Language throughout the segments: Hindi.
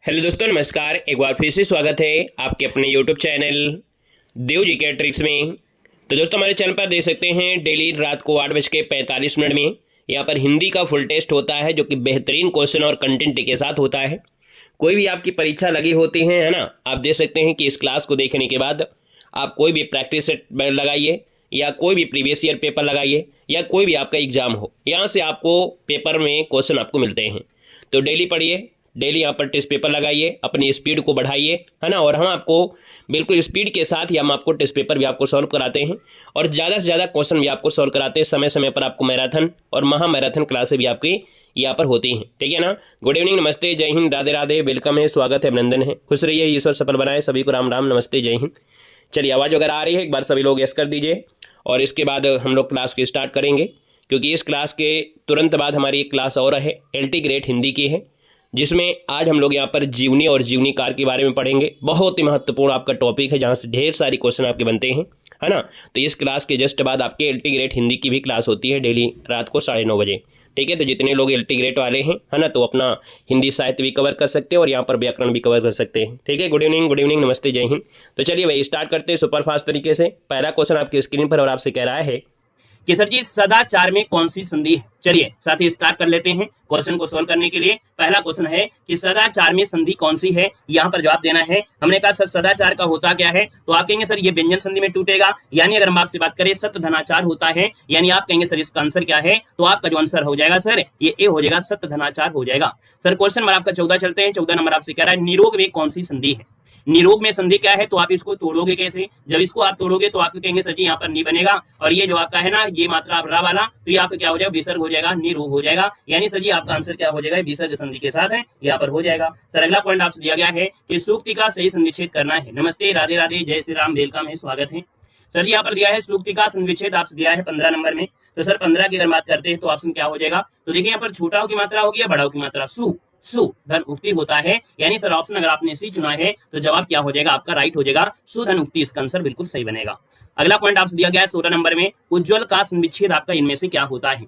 हेलो दोस्तों, नमस्कार। एक बार फिर से स्वागत है आपके अपने यूट्यूब चैनल देव जी के ट्रिक्स में। तो दोस्तों, हमारे चैनल पर देख सकते हैं डेली रात को 8:45 में यहाँ पर हिंदी का फुल टेस्ट होता है, जो कि बेहतरीन क्वेश्चन और कंटेंट के साथ होता है। कोई भी आपकी परीक्षा लगी होती है ना, आप देख सकते हैं कि इस क्लास को देखने के बाद आप कोई भी प्रैक्टिस सेट लगाइए या कोई भी प्रीवियस ईयर पेपर लगाइए या कोई भी आपका एग्जाम हो, यहाँ से आपको पेपर में क्वेश्चन आपको मिलते हैं। तो डेली पढ़िए, डेली यहाँ पर टेस्ट पेपर लगाइए, अपनी स्पीड को बढ़ाइए, है ना। और हम आपको बिल्कुल स्पीड के साथ ही हम आपको टेस्ट पेपर भी आपको सॉल्व कराते हैं और ज़्यादा से ज़्यादा क्वेश्चन भी आपको सॉल्व कराते हैं। समय समय पर आपको मैराथन और महा मैराथन क्लासें भी आपकी यहाँ पर होती हैं, ठीक है ना। गुड इवनिंग, नमस्ते, जय हिंद, राधे राधे, वेलकम है, स्वागत है, अभिनंदन है, खुश रहिए, ईश्वर सफल बनाए, सभी को राम राम, नमस्ते, जय हिंद। चलिए, आवाज़ वगैरह आ रही है, एक बार सभी लोग यस कर दीजिए और इसके बाद हम लोग क्लास को स्टार्ट करेंगे, क्योंकि इस क्लास के तुरंत बाद हमारी एक क्लास और है, LT ग्रेड हिंदी की है, जिसमें आज हम लोग यहाँ पर जीवनी और जीवनीकार के बारे में पढ़ेंगे। बहुत ही महत्वपूर्ण आपका टॉपिक है, जहाँ से ढेर सारी क्वेश्चन आपके बनते हैं, है ना। तो इस क्लास के जस्ट बाद आपके LT ग्रेड हिंदी की भी क्लास होती है डेली रात को 9:30 बजे, ठीक है। तो जितने लोग LT ग्रेड वाले हैं, है ना, तो अपना हिंदी साहित्य भी कवर कर सकते हैं और यहाँ पर व्याकरण भी कवर कर सकते हैं, ठीक है। गुड इवनिंग, नमस्ते, जय हिंद। तो चलिए भाई, स्टार्ट करते हैं सुपर फास्ट तरीके से। पहला क्वेश्चन आपकी स्क्रीन पर और आपसे कह रहा है कि सर जी सदाचार में कौन सी संधि है। चलिए साथ ही स्टार्ट कर लेते हैं क्वेश्चन को सोल्व करने के लिए। पहला क्वेश्चन है कि सदाचार में संधि कौन सी है, यहाँ पर जवाब देना है। हमने कहा सर सदाचार का होता क्या है, तो आप कहेंगे सर ये व्यंजन संधि में टूटेगा, यानी अगर हम आपसे बात करें सत्य धनाचार होता है, यानी आप कहेंगे सर इसका आंसर क्या है, तो आपका जो आंसर हो जाएगा सर ये ए हो जाएगा, सत्य धनाचार हो जाएगा। सर क्वेश्चन नंबर आपका 14 चलते हैं। 14 नंबर आपसे कह रहा है निरोग में कौन सी संधि है। निरोग में संधि क्या है, तो आप इसको तोड़ोगे कैसे। जब इसको आप तोड़ोगे तो आप कहेंगे सर जी यहाँ पर नहीं बनेगा, और ये जो आपका है ना ये मात्रा आप रा वाला, तो ये आपका क्या हो जाएगा, विसर्ग हो जाएगा, निरोग हो जाएगा, यानी सर जी आपका आंसर क्या हो जाएगा, विसर्ग संधि के साथ है, यहाँ पर हो जाएगा। सर अगला पॉइंट आपसे दिया गया है कि सूक्ति का सही संविच्छेद करना है। नमस्ते, राधे राधे, जय श्री राम, वेलकम है, स्वागत है। सर जी यहाँ पर दिया है सूक्ति का संविच्छेद आपसे दिया है 15 नंबर में। तो सर 15 की अगर बात करते हैं तो ऑप्शन क्या हो जाएगा, तो देखिए यहाँ पर छोटाओं की मात्रा होगी या बड़ाओं की मात्रा, सु धन उक्ति होता है, यानी सर ऑप्शन अगर आपने सी चुना है तो जवाब क्या हो जाएगा, आपका राइट हो जाएगा, सुधन उक्ति, इसका आंसर बिल्कुल सही बनेगा। अगला पॉइंट आपसे दिया गया है 16 नंबर में, उज्ज्वल का संविच्छेद आपका इनमें से क्या होता है।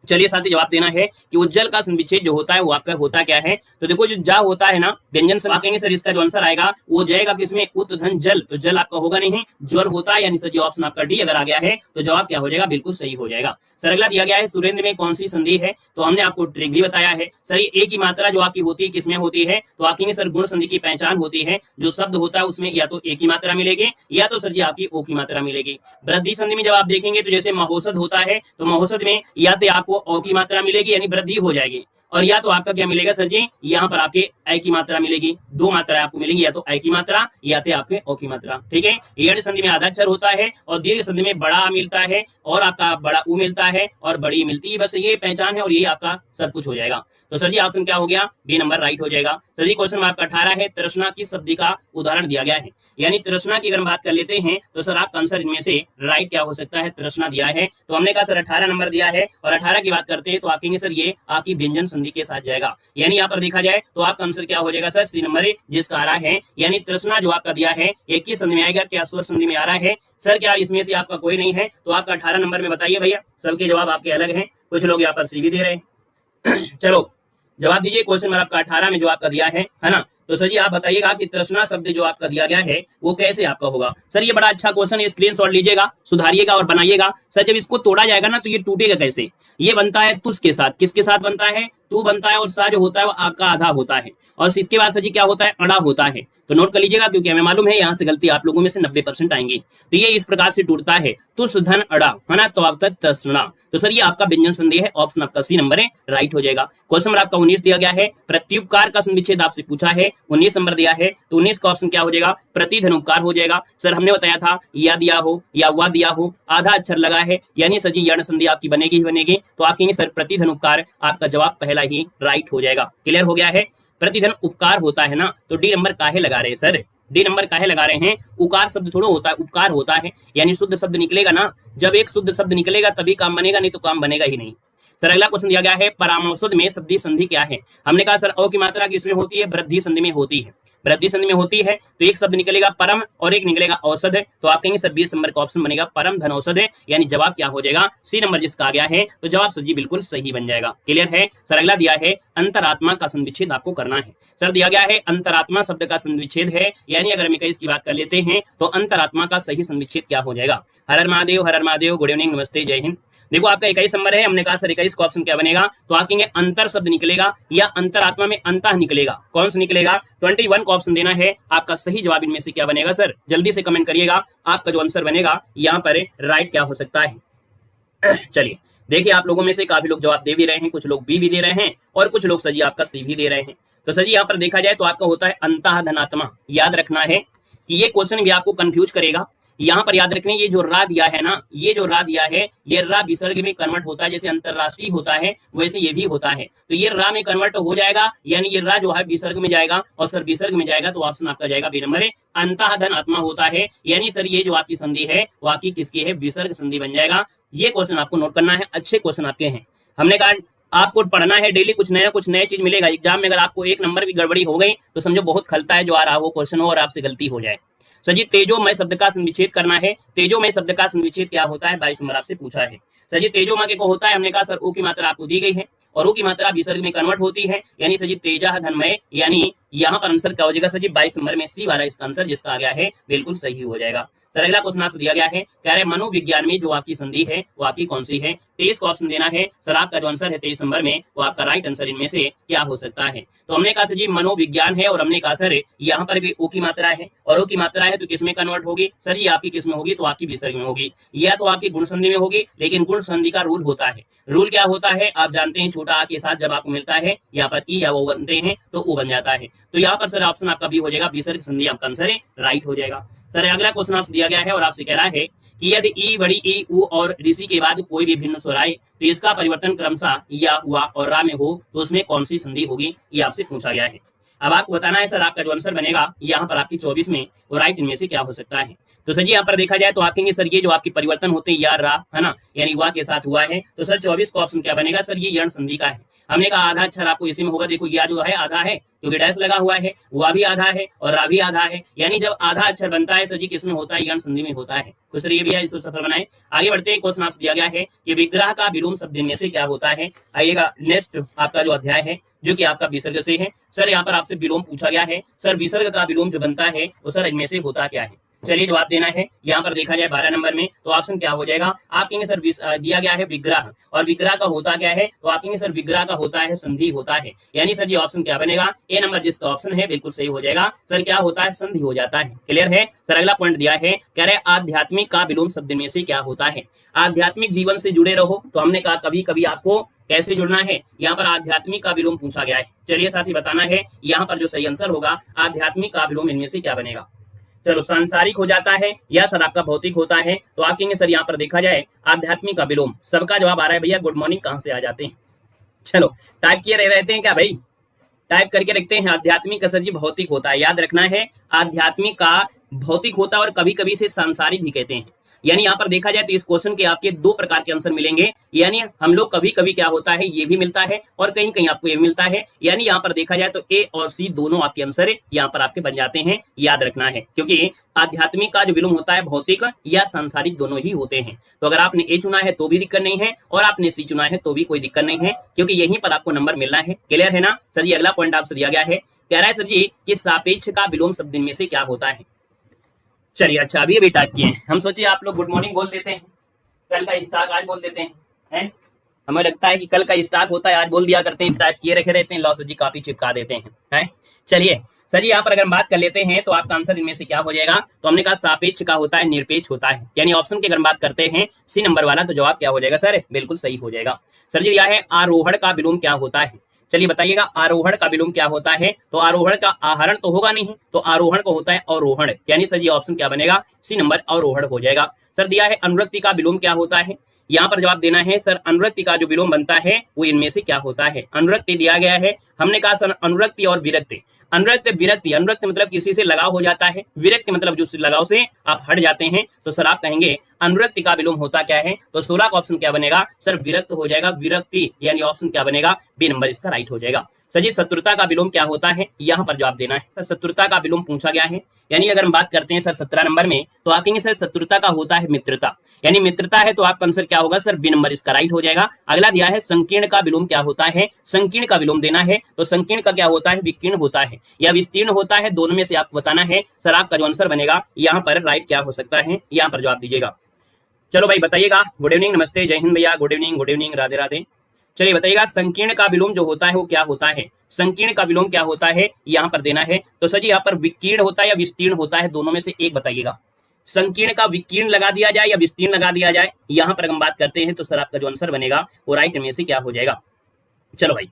चलिए साथ ही जवाब देना है कि उज्जवल का संविच्छेद जो होता है वो आपका होता क्या है। तो देखो जो जा होता है ना व्यंजन से, आप कहेंगे सर इसका जो आंसर आएगा वो जाएगा किसमें, उत धन जल, तो जल आपका होगा नहीं, ज्वर होता है, यानी सर ये ऑप्शन आपका डी अगर आ गया है तो जवाब क्या हो जाएगा, बिल्कुल सही हो जाएगा। सर अगला दिया गया है सुरेंद्र में कौन सी संधि है, तो हमने आपको ट्रिक भी बताया है। सर ये एक ही मात्रा जो आपकी होती है किसमें होती है, तो आप कहेंगे सर गुण संधि की पहचान होती है, जो शब्द होता है उसमें या तो एक ही मात्रा मिलेगी या तो सर जी आपकी ओ की मात्रा मिलेगी। वृद्धि संधि में जब आप देखेंगे तो जैसे महोषध होता है, तो महोषध में या तो आपको ओ की मात्रा मिलेगी यानी वृद्धि हो जाएगी, और या तो आपका क्या मिलेगा सर जी, यहाँ पर आपके आई की मात्रा मिलेगी। दो मात्रा आपको मिलेगी, या तो आई की मात्रा या तो आपके ओ की मात्रा, ठीक है। यड़ संधि में आधा अक्षर होता है और दीर्घ संधि में बड़ा मिलता है और आपका बड़ा उ मिलता है और बड़ी मिलती है, बस ये पहचान है और यही आपका सब कुछ हो जाएगा। तो सर जी ऑप्शन क्या हो गया, बी नंबर राइट हो जाएगा। सर जी क्वेश्चन आपका 18 है, तृष्णा की शब्द का उदाहरण दिया गया है, यानी तृष्णा की अगर हम बात कर लेते हैं तो सर आपका आंसर इनमें से राइट क्या हो सकता है, तृष्णा दिया है। तो हमने कहा सर 18 नंबर दिया है और 18 की बात करते हैं तो आप कहेंगे सर ये आपकी व्यंजन संधि के साथ जाएगा, यानी यहाँ पर देखा जाए तो आपका आंसर क्या हो जाएगा सर सी नंबर जिसका आ रहा है, यानी तृष्णा जो आपका दिया है एक ही संधि में आएगा, क्या स्वर संधि में आ रहा है। सर क्या इसमें से आपका कोई नहीं है, तो आपका 18 नंबर में बताइए भैया, सबके जवाब आपके अलग हैं, कुछ लोग यहाँ पर सी भी दे रहे हैं। चलो जवाब दीजिए, क्वेश्चन नंबर आपका 18 में जो आपका दिया है ना, तो सर जी आप बताइएगा कि तृष्णा शब्द जो आपका दिया गया है वो कैसे आपका होगा। सर ये बड़ा अच्छा क्वेश्चन है, स्क्रीनशॉट लीजिएगा, सुधारिएगा और बनाइएगा। सर जब इसको तोड़ा जाएगा ना तो ये टूटेगा कैसे, ये बनता है तुस के साथ, किसके साथ बनता है, तू बनता है और सा जो होता है वो आपका आधा होता है, और इसके बाद सर जी क्या होता है, अड़ा होता है। तो नोट कर लीजिएगा, क्योंकि हमें मालूम है यहाँ से गलती आप लोगों में से 90% आएंगी। तो ये इस प्रकार से टूटता है, तुस धन अड़ा, है ना, तो आपका तृष्णा। तो सर ये आपका व्यंजन संधि है, ऑप्शन आपका सी नंबर है, राइट हो जाएगा। क्वेश्चन नंबर आपका 19 दिया गया है, प्रत्युपकार का संविच्छेद आपसे पूछा है, 19 नंबर दिया है, तो 19 का ऑप्शन क्या हो जाएगा, प्रतिधनुपकार हो जाएगा। सर हमने बताया था या दिया हो या वा दिया हो, आधा अक्षर लगा है, यानी सर जी यर्ण संधि आपकी बनेगी ही बनेगी, तो आप कहेंगे सर प्रतिधनुपकार, आपका जवाब पहला ही राइट हो जाएगा। क्लियर हो गया है, प्रतिधन उपकार होता है ना, तो डी नंबर काहे लगा रहे हैं सर, डी नंबर काहे लगा रहे हैं, उकार शब्द थोड़ा होता है, उपकार होता है, यानी शुद्ध शब्द निकलेगा ना, जब एक शुद्ध शब्द निकलेगा तभी काम बनेगा, नहीं तो काम बनेगा ही नहीं। सर अगला क्वेश्चन दिया गया है, परामर्शद में शब्दी संधि क्या है। हमने कहा सर औ की मात्रा किसमें होती है, वृद्धि संधि में होती है। वृद्धि संधि में होती है तो एक शब्द निकलेगा परम और एक निकलेगा औषध। तो आप कहेंगे सर 20 नंबर का ऑप्शन बनेगा परम धन औषध है, यानी जवाब क्या हो जाएगा सी नंबर जिसका आ गया है। तो जवाब सर जी बिल्कुल सही बन जाएगा। क्लियर है सर। अगला दिया है अंतरात्मा का संविच्छेद आपको करना है। सर दिया गया है अंतरात्मा शब्द का संविच्छेद है, यानी अगर हम 21 की बात कर लेते हैं तो अंतरात्मा का सही संविच्छेद क्या हो जाएगा। हर हर महादेव, गुड इवनिंग, नमस्ते, जय हिंद। देखो आपका 21 नंबर है, हमने कहा सर 21 का ऑप्शन क्या बनेगा, तो आप कहेंगे अंतर शब्द निकलेगा या अंतरात्मा में अंतः निकलेगा, कौन सा निकलेगा। 21 का ऑप्शन देना है। आपका सही जवाब इनमें से क्या बनेगा सर, जल्दी से कमेंट करिएगा। आपका जो आंसर बनेगा यहाँ पर राइट क्या हो सकता है। चलिए देखिए, आप लोगों में से काफी लोग जवाब दे भी रहे हैं, कुछ लोग बी भी दे रहे हैं और कुछ लोग सर जी आपका सी भी दे रहे हैं। तो सर जी यहाँ पर देखा जाए तो आपका होता है अंतः धनात्मा। याद रखना है कि ये क्वेश्चन भी आपको कंफ्यूज करेगा। यहाँ पर याद रखने, ये जो रा दिया है ना, ये जो रा दिया है ये रा विसर्ग में कन्वर्ट होता है, जैसे अंतरराष्ट्रीय होता है वैसे ये भी होता है। तो ये रा में कन्वर्ट हो जाएगा, यानी ये रा जो है विसर्ग में जाएगा और सर विसर्ग में जाएगा तो ऑप्शन आपका जाएगा बी नंबर। अंतः धन आत्मा होता है, यानी सर ये जो आपकी संधि है वो आपकी किसकी है, विसर्ग संधि बन जाएगा। ये क्वेश्चन आपको नोट करना है, अच्छे क्वेश्चन आपके हैं। हमने कहा आपको पढ़ना है डेली, कुछ नया चीज मिलेगा एग्जाम में। अगर आपको एक नंबर भी गड़बड़ी हो गई तो समझो बहुत खलता है जो आ रहा वो क्वेश्चन हो और आपसे गलती हो जाए। सर जी तेजोमय शब्द का संविच्छेद करना है। तेजोमय शब्द का संविच्छेद क्या होता है, 22 नंबर आपसे पूछा है। सर जी तेजोमय को होता है, हमने कहा सर ऊ की मात्रा आपको दी गई है और ऊ की मात्रा विसर्ग में कन्वर्ट होती है, यानी सर जी तेजा धनमय, यानी यहाँ पर आंसर क्या हो जाएगा सर जी 22 नंबर में सी वाला इसका आंसर जिसका आ गया है बिल्कुल सही हो जाएगा। सर अगला क्वेश्चन आपसे दिया गया है, कह रहे मनोविज्ञान में जो आपकी संधि है वो आपकी कौन सी है। 23 को ऑप्शन देना है। सर आपका जो आंसर है 23 नंबर में वो आपका राइट आंसर इनमें से क्या हो सकता है। तो हमने कहा सर जी मनोविज्ञान है और हमने कहा सर यहाँ पर भी ओ की मात्रा है और ओ की मात्रा है तो किसमें कन्वर्ट होगी सर, ये आपकी किसमें होगी, तो आपकी विसर्ग में होगी या तो आपकी गुण संधि में होगी। लेकिन गुण संधि का रूल होता है, रूल क्या होता है आप जानते हैं, छोटा आ के साथ जब आपको मिलता है यहाँ पर ई या वो बनते हैं तो ओ बन जाता है। तो यहाँ पर सर ऑप्शन आपका भी हो जाएगा, विसर्ग संधि आपका आंसर है राइट हो जाएगा। सर अगला क्वेश्चन आपसे दिया गया है और आपसे कह रहा है कि यदि ई बड़ी ई उ और ऋषि के बाद कोई भी भिन्न स्वर आए तो इसका परिवर्तन क्रमशः या हुआ और रा में हो तो उसमें कौन सी संधि होगी, ये आपसे पूछा गया है। अब आपको बताना है सर आपका जो आंसर बनेगा यहाँ पर आपकी 24 में वो राइट इनमें से क्या हो सकता है। तो सर जी यहाँ पर देखा जाए तो आप कहेंगे सर ये जो आपकी परिवर्तन होते हैं या रा है ना, यानी हुआ के साथ हुआ है, तो सर 24 का ऑप्शन क्या बनेगा सर, ये यण संधि का है। हमने कहा आधा अक्षर आपको इसी में होगा, देखो यह जो है आधा है क्योंकि डैश लगा हुआ है, हुआ भी आधा है और रा भी आधा है, यानी जब आधा अक्षर बनता है सर जी किसमें होता है, यण संधि में होता है। तो सर ये भी है, इसको सफल बनाए। आगे बढ़ते हैं, क्वेश्चन आपसे दिया गया है कि विग्रह का विलोम शब्द में से क्या होता है। आइएगा नेक्स्ट आपका जो अध्याय है जो कि आपका विसर्ग से है। सर यहाँ पर आपसे विलोम पूछा गया है, सर विसर्ग का विलोम जो बनता है वो सर इनमें से होता क्या है। चलिए जवाब देना है। यहाँ पर देखा जाए 12 नंबर में तो ऑप्शन क्या हो जाएगा, आप कहेंगे सर दिया गया है विग्रह, और विग्रह का होता क्या है, तो आप कहेंगे सर विग्रह का होता है संधि होता है, यानी सर ये ऑप्शन क्या बनेगा, ए नंबर जिसका ऑप्शन है बिल्कुल सही हो जाएगा। सर क्या होता है, संधि हो जाता है। क्लियर है सर। अगला पॉइंट दिया है, कह रहे आध्यात्मिक का विलोम शब्द में से क्या होता है। आध्यात्मिक जीवन से जुड़े रहो, तो हमने कहा कभी कभी आपको कैसे जुड़ना है, यहाँ पर आध्यात्मिक का विलोम पूछा गया है। चलिए साथी बताना है यहाँ पर जो सही आंसर होगा आध्यात्मिक का विलोम इनमें से क्या बनेगा। चलो सांसारिक हो जाता है या सर आपका भौतिक होता है, तो आप कहेंगे सर यहाँ पर देखा जाए आध्यात्मिक का विलोम। सबका जवाब आ रहा है भैया, गुड मॉर्निंग, कहाँ से आ जाते हैं। चलो टाइप किए रहते हैं क्या भाई, टाइप करके रखते हैं। आध्यात्मिक का सर जी भौतिक होता है, याद रखना है आध्यात्मिक का भौतिक होता है और कभी कभी से सांसारिक भी कहते हैं। यानी यहाँ पर देखा जाए तो इस क्वेश्चन के आपके दो प्रकार के आंसर मिलेंगे, यानी हम लोग कभी कभी क्या होता है ये भी मिलता है और कहीं कहीं आपको ये मिलता है, यानी यहाँ पर देखा जाए तो ए और सी दोनों आपके आंसर यहाँ पर आपके बन जाते हैं। याद रखना है क्योंकि आध्यात्मिक का जो विलोम होता है भौतिक या सांसारिक दोनों ही होते हैं। तो अगर आपने ए चुना है तो भी दिक्कत नहीं है और आपने सी चुना है तो भी कोई दिक्कत नहीं है, क्योंकि यहीं पर आपको नंबर मिलना है। क्लियर है ना सर जी। अगला पॉइंट आपसे दिया गया है, कह रहा है सर जी कि सापेक्ष का विलोम शब्द में से क्या होता है। चलिए अच्छा अभी टाइप किए हैं, हम सोचिए आप लोग गुड मॉर्निंग बोल देते हैं, कल का स्टॉक आज बोल देते हैं। हमें लगता है कि कल का स्टॉक होता है आज बोल दिया करते हैं, टाइप किए रखे रहते हैं, लॉ सर जी काफी चिपका देते हैं। चलिए सर जी यहाँ पर अगर बात कर लेते हैं तो आपका आंसर इनमें से क्या हो जाएगा, तो हमने कहा सापेक्ष का होता है निरपेक्ष होता है, यानी ऑप्शन की अगर बात करते हैं सी नंबर वाला, तो जवाब क्या हो जाएगा सर, बिल्कुल सही हो जाएगा। सर जी यह है आरोहण का विलोम क्या होता है। चलिए बताइएगा आरोहण का विलोम क्या होता है, तो आरोहण का आहरण तो होगा नहीं, तो आरोहण को होता है अवरोहण, यानी सर ये ऑप्शन क्या बनेगा, सी नंबर अवरोहण हो जाएगा। सर दिया है अनुरक्ति का विलोम क्या होता है, यहाँ पर जवाब देना है सर अनुरक्ति का जो विलोम बनता है वो इनमें से क्या होता है। अनुरक्ति दिया गया है, हमने कहा सर अनुरक्ति और विरक्ति। अनुरक्त विरक्ति, अनुरक्त मतलब किसी से लगाव हो जाता है, विरक्ति मतलब जो लगाव से आप हट जाते हैं, तो सर आप कहेंगे अनुरक्ति का विलोम होता क्या है, तो 16 का ऑप्शन क्या बनेगा सर विरक्त हो जाएगा, विरक्ति, यानी ऑप्शन क्या बनेगा बी नंबर इसका राइट हो जाएगा। सर जी शत्रुता का विलोम क्या होता है, यहाँ पर जवाब देना है। सर शत्रुता का विलोम पूछा गया है, यानी अगर हम बात करते हैं सर 17 नंबर में, तो आप कहेंगे सर शत्रुता का होता है मित्रता, यानी मित्रता है तो आपका आंसर क्या होगा सर बी नंबर इसका राइट हो जाएगा। अगला दिया है संकीर्ण का विलोम क्या होता है, संकीर्ण का विलोम देना है, तो संकीर्ण का क्या होता है, विकीर्ण होता है या विस्तीर्ण होता है, दोनों में से आपको बताना है। सर आपका जो आंसर बनेगा यहाँ पर राइट क्या हो सकता है, यहाँ पर जवाब दीजिएगा। चलो भाई बताइएगा। गुड इवनिंग, नमस्ते, जय हिंद भैया, गुड इवनिंग, राधे राधे। चलिए बताइएगा संकीर्ण का विलोम जो होता है वो क्या होता है, संकीर्ण का विलोम क्या होता है, यहाँ पर देना है। तो सर जी यहाँ पर विकीर्ण होता है या विस्तीर्ण होता है, दोनों में से एक बताइएगा। संकीर्ण का विकीर्ण लगा दिया जाए या विस्तीर्ण लगा दिया जाए, यहाँ पर हम बात करते हैं तो सर आपका जो आंसर बनेगा वो राइट में से क्या हो जाएगा। चलो भाई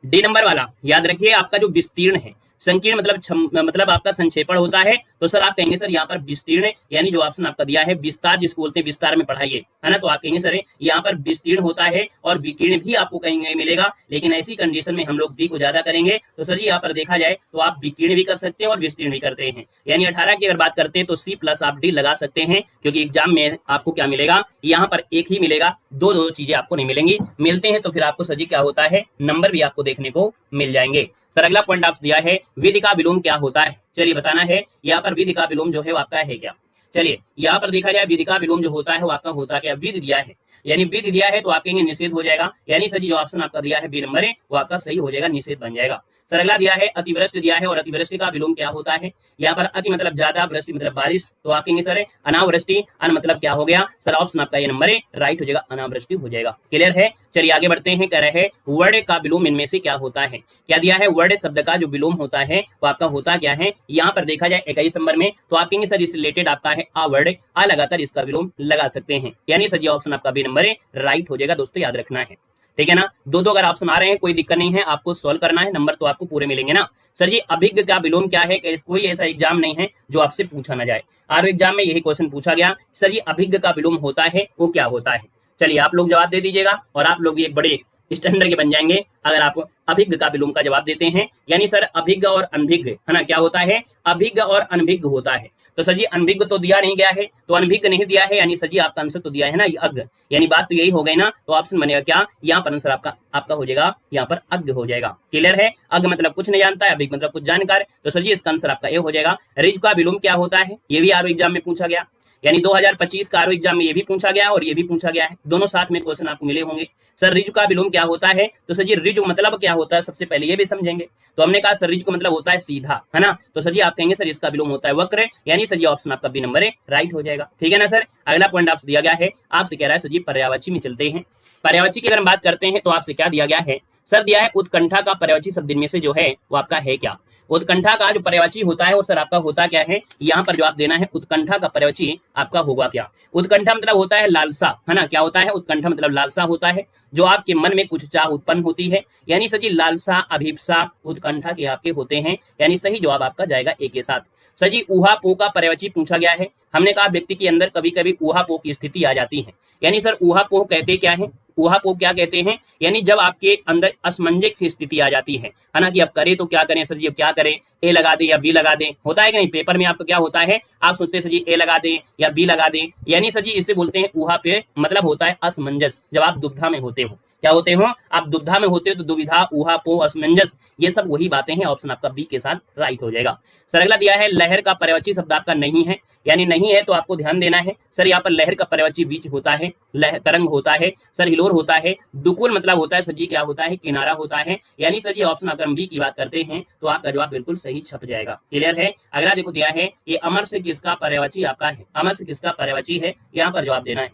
डी नंबर वाला याद रखिए, आपका जो विस्तीर्ण है, संकीर्ण मतलब आपका संक्षेपण होता है, तो सर आप कहेंगे सर यहाँ पर विस्तीर्ण, यानी जो ऑप्शन आपका दिया है विस्तार, जिसको बोलते हैं विस्तार में पढ़ाइए, है ना, तो आप कहेंगे सर यहाँ पर विस्तीर्ण होता है और विकीर्ण भी आपको कहीं नहीं मिलेगा, लेकिन ऐसी कंडीशन में हम लोग बी को ज्यादा करेंगे। तो सर यहाँ पर देखा जाए तो आप विकीर्ण भी कर सकते हैं और विस्तीर्ण भी करते हैं, यानी 18 की अगर बात करते हैं तो सी प्लस आप डी लगा सकते हैं, क्योंकि एग्जाम में आपको क्या मिलेगा, यहाँ पर एक ही मिलेगा, दो चीजें आपको नहीं मिलेंगी, मिलते हैं तो फिर आपको सर जी क्या होता है, नंबर भी आपको देखने को मिल जाएंगे। सर अगला पॉइंट आपसे दिया है विधि का विलोम क्या होता है, चलिए बताना है यहाँ पर विधि का विलोम जो है वो आपका है क्या। चलिए यहाँ पर देखा जाए विधि का विलोम जो होता है वो आपका होता क्या, विधि दिया है, यानी विधि दिया है तो आप कहेंगे निषेध हो जाएगा, यानी सर जी जो ऑप्शन आपका दिया है बी नंबर है वो आपका सही हो जाएगा, निषेध बन जाएगा। सर अगला दिया है अतिवृष्टि दिया है, और अतिवृष्टि का विलोम क्या होता है, यहाँ पर अति मतलब ज्यादा, वृष्टि मतलब बारिश, तो आप कहेंगे सर अनावृष्टि, अन मतलब क्या हो गया सर, ऑप्शन आपका ये नंबर है राइट हो जाएगा, अनावृष्टि हो जाएगा। क्लियर है। चलिए आगे बढ़ते हैं, कह रहे हैं वर्ण का विलोम इनमें से क्या होता है, क्या दिया है, वर्ण शब्द का जो विलोम होता है वो आपका होता क्या है, यहाँ पर देखा जाए 21 नंबर में, तो आप कहेंगे सर इस रिलेटेड आपका है अ वर्ण, आ लगाकर इसका विलोम लगा सकते हैं, यानी सर ये ऑप्शन आपका बी नंबर है राइट हो जाएगा। दोस्तों याद रखना है, ठीक है ना, दो अगर ऑप्शन आ रहे हैं कोई दिक्कत नहीं है, आपको सॉल्व करना है, नंबर तो आपको पूरे मिलेंगे ना। सर जी अभिज्ञ का विलोम क्या है, कोई ऐसा एग्जाम नहीं है जो आपसे पूछा ना जाए, आर एग्जाम में यही क्वेश्चन पूछा गया, सर ये अभिज्ञ का विलोम होता है वो क्या होता है। चलिए आप लोग जवाब दे दीजिएगा और आप लोग एक बड़े स्टैंडर्ड के बन जाएंगे अगर आप अभिज्ञ का विलोम का जवाब देते हैं, यानी सर अभिज्ञ और अनभिज्ञ, है ना, क्या होता है, अभिज्ञ और अनभिज्ञ होता है। तो सर जी अनभिज्ञ तो दिया नहीं गया है, तो अनभिज्ञ नहीं दिया है, यानी सर जी आपका आंसर तो दिया है ना अज्ञ, यानी बात तो यही हो गई ना, तो ऑप्शन बनेगा क्या, यहाँ पर आंसर आपका हो जाएगा, यहाँ पर अज्ञ हो जाएगा। क्लियर है, अज्ञ मतलब कुछ नहीं जानता है, अभिज्ञ मतलब कुछ जानकार, तो सर जी इसका आंसर आपका ये हो जाएगा। ऋजु का विलोम क्या होता है, ये भी आरो एग्जाम में पूछा गया, यानी 2025 का आरो एग्जाम में ये भी पूछा गया और ये भी पूछा गया है, दोनों साथ में क्वेश्चन आपको मिले होंगे। सर ऋजु का विलोम क्या होता है, तो सर जी ऋजु मतलब क्या होता है, सबसे पहले ये भी समझेंगे। तो हमने कहा सर ऋजु का मतलब होता है सीधा, है ना, तो सर जी आप कहेंगे सर इसका विलोम होता है वक्र, यानी सर जी ऑप्शन आपका बी नंबर है राइट हो जाएगा। ठीक है ना सर। अगला पॉइंट आपसे दिया गया है, आपसे कह रहा है सर जी पर्यायवाची में चलते हैं। पर्यायवाची की अगर हम बात करते हैं तो आपसे क्या दिया गया है, सर दिया है उत्कंठा का पर्यायवाची शब्द इनमें से जो है वो आपका है क्या। उत्कंठा का जो पर्यायवाची होता है वो सर आपका होता क्या है, यहाँ पर जवाब देना है उत्कंठा का पर्यायवाची आपका होगा क्या। उत्कंठा मतलब होता है लालसा, है ना, क्या होता है, उत्कंठा मतलब लालसा होता है, जो आपके मन में कुछ चाह उत्पन्न होती है, यानी सर जी लालसा, अभिप्सा, उत्कंठा के आपके होते हैं, यानी सही जवाब आपका जाएगा ए के साथ। सर जी ऊहापोह का पर्यायवाची पूछा गया है, हमने कहा व्यक्ति के अंदर कभी कभी ऊहापोह की स्थिति आ जाती है, यानी सर ऊहापोह कहते क्या है, ऊहापोह क्या कहते हैं, यानी जब आपके अंदर असमंजस की स्थिति आ जाती है ना, कि अब करें तो क्या करें सर जी, अब क्या करें, ए लगा दें या बी लगा दें, होता है कि नहीं, पेपर में आपका क्या होता है, आप सोचते सर जी ए लगा दें या बी लगा दें, यानी सर जी इसे बोलते हैं ऊहापोह, मतलब होता है असमंजस, जब आप दुविधा में होते हो, क्या होते हो आप दुविधा में होते हो, तो दुविधा, ऊहापोह, असमंजस, ये सब वही बातें हैं, ऑप्शन आपका बी के साथ राइट हो जाएगा। सर अगला दिया है लहर का पर्यायवाची शब्द आपका नहीं है, यानी नहीं है तो आपको ध्यान देना है। सर यहाँ पर लहर का पर्यायवाची बीच होता है, तरंग होता है, सर हिलोर होता है, दुकुल मतलब होता है सर जी क्या होता है, किनारा होता है, यानी सर जी ऑप्शन अगर हम बी की बात करते हैं तो आपका जवाब बिल्कुल सही छप जाएगा। क्लियर है। अगला देखो दिया है ये अमर से किसका पर्यायवाची आपका है, अमर से किसका पर्यायवाची है, यहाँ पर जवाब देना है।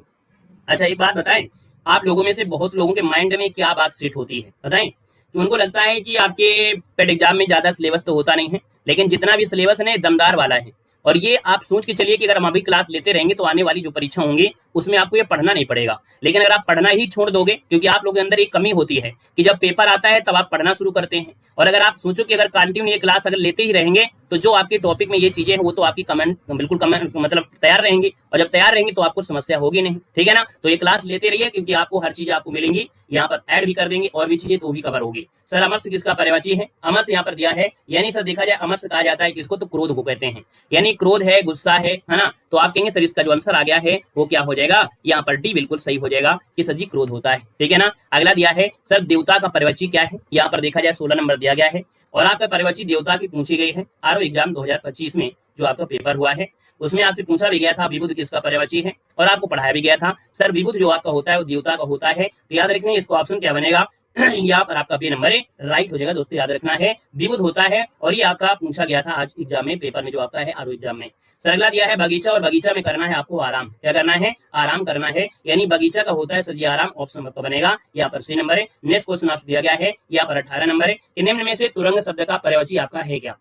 अच्छा एक बात बताएं, आप लोगों में से बहुत लोगों के माइंड में क्या बात सेट होती है बताएं, कि उनको लगता है कि आपके पेट एग्जाम में ज्यादा सिलेबस तो होता नहीं है, लेकिन जितना भी सिलेबस है ना दमदार वाला है, और ये आप सोच के चलिए कि अगर हम अभी क्लास लेते रहेंगे तो आने वाली जो परीक्षा होंगी उसमें आपको ये पढ़ना नहीं पड़ेगा, लेकिन अगर आप पढ़ना ही छोड़ दोगे, क्योंकि आप लोगों के अंदर एक कमी होती है कि जब पेपर आता है तब आप पढ़ना शुरू करते हैं, और अगर आप सोचो कि अगर कंटिन्यू ये क्लास अगर लेते ही रहेंगे तो जो आपके टॉपिक में ये चीजें हैं वो तो आपकी बिल्कुल कमेंट मतलब तैयार रहेंगी, और जब तैयार रहेंगी तो आपको समस्या होगी नहीं। ठीक है ना, तो ये क्लास लेते रहिए, क्योंकि आपको हर चीज आपको मिलेंगी, यहाँ पर ऐड भी कर देंगे और भी चीजें तो भी कवर होगी। सर अमर से किसका पर्यायवाची है, अमर से यहाँ पर दिया है, यानी सर देखा जाए अमर से कहा जाता है किसको, तो क्रोध को कहते हैं, यानी क्रोध है, गुस्सा है ना, तो आप कहेंगे सर इसका जो आंसर आ गया है वो क्या हो जाएगा, यहाँ पर डी बिल्कुल सही हो जाएगा कि सर जी क्रोध होता है। ठीक है ना। अगला दिया है सर देवता का पर्यवची क्या है, यहाँ पर देखा जाए 16 नंबर दिया गया है और आपका पर्यवची देवता की पूछी गई है। आरओ एग्जाम 2025 में जो आपका पेपर हुआ है उसमें आपसे पूछा भी गया था विबुध किसका पर्यवची है और आपको पढ़ाया भी गया था सर विबुध जो आपका होता है वो देवता का होता है। तो याद रखना इसको ऑप्शन क्या बनेगा यहाँ पर आपका बी नंबर राइट हो जाएगा। दोस्तों याद रखना है विबुध होता है और ये आपका पूछा गया था आज एग्जाम में, पेपर में जो आपका है आरओ एग्जाम में। सर अगला दिया है बगीचा और बगीचा में करना है आपको आराम। क्या करना है, आराम करना है, यानी बगीचा का होता है सर जी आराम, ऑप्शन आपका बनेगा यहाँ पर सी नंबर है। नेक्स्ट क्वेश्चन आपसे दिया गया है यहाँ पर 18 नंबर है कि निम्न में से तुरंग शब्द का पर्यवची आपका है क्या।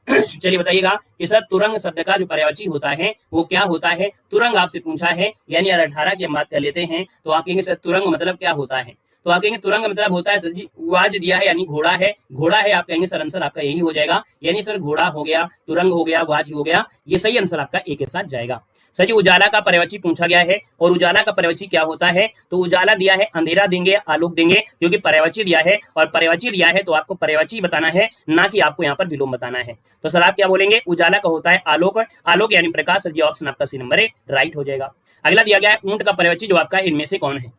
चलिए बताइएगा कि सर तुरंग शब्द का जो पर्यवची होता है वो क्या होता है। तुरंग आपसे पूछा है, यानी यार 18 की हम बात कर लेते हैं तो आप कहेंगे सर तुरंग मतलब क्या होता है, तो आप कहेंगे तुरंग मतलब होता है सर जी वाज दिया है यानी घोड़ा है, घोड़ा है आप कहेंगे सर आंसर आपका यही हो जाएगा, यानी सर घोड़ा हो गया, तुरंग हो गया, वाज हो गया, ये सही आंसर आपका एक के साथ जाएगा। सर जी उजाला का पर्यवची पूछा गया है और उजाला का पर्यवची क्या होता है, तो उजाला दिया है अंधेरा देंगे आलोक देंगे, क्योंकि पर्यवची दिया है और पर्यवची दिया है तो आपको पर्यवची बताना है, ना कि आपको यहाँ पर विलोम बताना है। तो सर आप क्या बोलेंगे, उजाला का होता है आलोक, आलोक यानी प्रकाश। सर जी ऑप्शन आपका सी नंबर राइट हो जाएगा। अगला दिया गया है ऊंट का पर्यवची जो आपका इनमें से कौन है।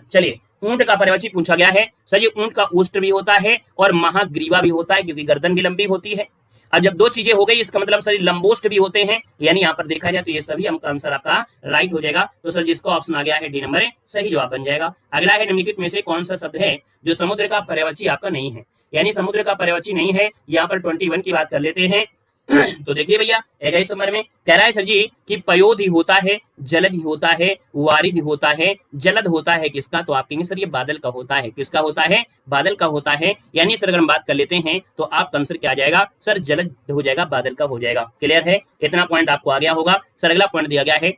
चलिए ऊंट का पर्यवची पूछा गया है। सर ये ऊंट का उष्ट भी होता है और महाग्रीवा भी होता है, क्योंकि गर्दन भी लंबी होती है। अब जब दो चीजें हो गई इसका मतलब सर लंबोष्ट भी होते हैं, यानी यहाँ पर देखा जाए तो ये सभी आंसर आपका राइट हो जाएगा। तो सर जिसका ऑप्शन आ गया है डी नंबर सही जवाब बन जाएगा। अगला है निम्नलिखित में से कौन सा शब्द है जो समुद्र का पर्यवची आपका नहीं है, यानी समुद्र का पर्यवची नहीं है। यहाँ पर 21 की बात कर लेते हैं। तो देखिए भैया 21 नंबर में कह रहा है सर जी कि पयोधि होता है, जलधि होता है, वारिधि होता है, जलद होता है किसका, तो आप कहेंगे सर ये बादल का होता है। किसका होता है, बादल का होता है। यानी सर अगर हम बात कर लेते हैं तो आपका आंसर क्या आ जाएगा, सर जलद हो जाएगा, बादल का हो जाएगा। क्लियर है, इतना पॉइंट आपको आ गया होगा। सर अगला पॉइंट दिया गया है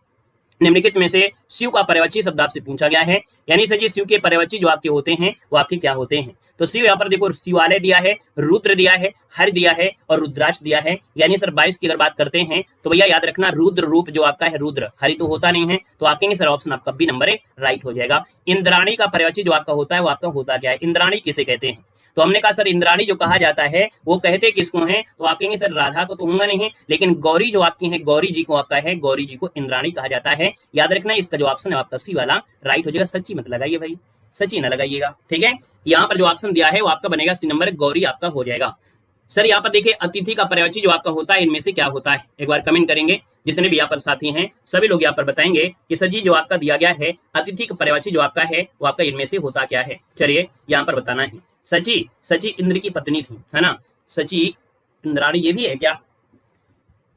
निम्नलिखित में से शिव का पर्यवची शब्द आपसे पूछा गया है, यानी सर जी शिव के पर्यवची जो आपके होते हैं वो आपके क्या होते हैं। तो शिव यहाँ पर देखो शिवालय दिया है, रुद्र दिया है, हरि दिया है और रुद्राक्ष दिया है। यानी सर 22 की अगर बात करते हैं तो भैया याद रखना रुद्र रूप जो आपका है रुद्र, हरि तो होता नहीं है, तो आप कहेंगे सर ऑप्शन आपका बी नंबर राइट हो जाएगा। इंद्राणी का पर्यवची जो आपका होता है वो आपका होता क्या है, इंद्राणी किसे कहते हैं। तो हमने कहा सर इंद्राणी जो कहा जाता है वो कहते किसको है, तो आप कहेंगे सर राधा को तो होगा नहीं, लेकिन गौरी जो आपकी है गौरी जी को आपका है, गौरी जी को इंद्राणी कहा जाता है। याद रखना इसका जो ऑप्शन है आपका सी वाला राइट हो जाएगा। सच्ची मत लगाइए भाई, सच्ची ना लगाइएगा, ठीक है। यहाँ पर जो ऑप्शन दिया है वो आपका बनेगा सी नंबर, गौरी आपका हो जाएगा। सर यहाँ पर देखिए अतिथि का पर्यवची जो आपका होता है इनमें से क्या होता है, एक बार कमेंट करेंगे। जितने भी यहाँ पर साथी हैं सभी लोग यहाँ पर बताएंगे कि सर जी जो आपका दिया गया है अतिथि का पर्यवची जो आपका है वो आपका इनमें से होता क्या है। चलिए यहाँ पर बताना है। सची, सची इंद्र की पत्नी थी, है ना, सची इंद्राणी ये भी है क्या,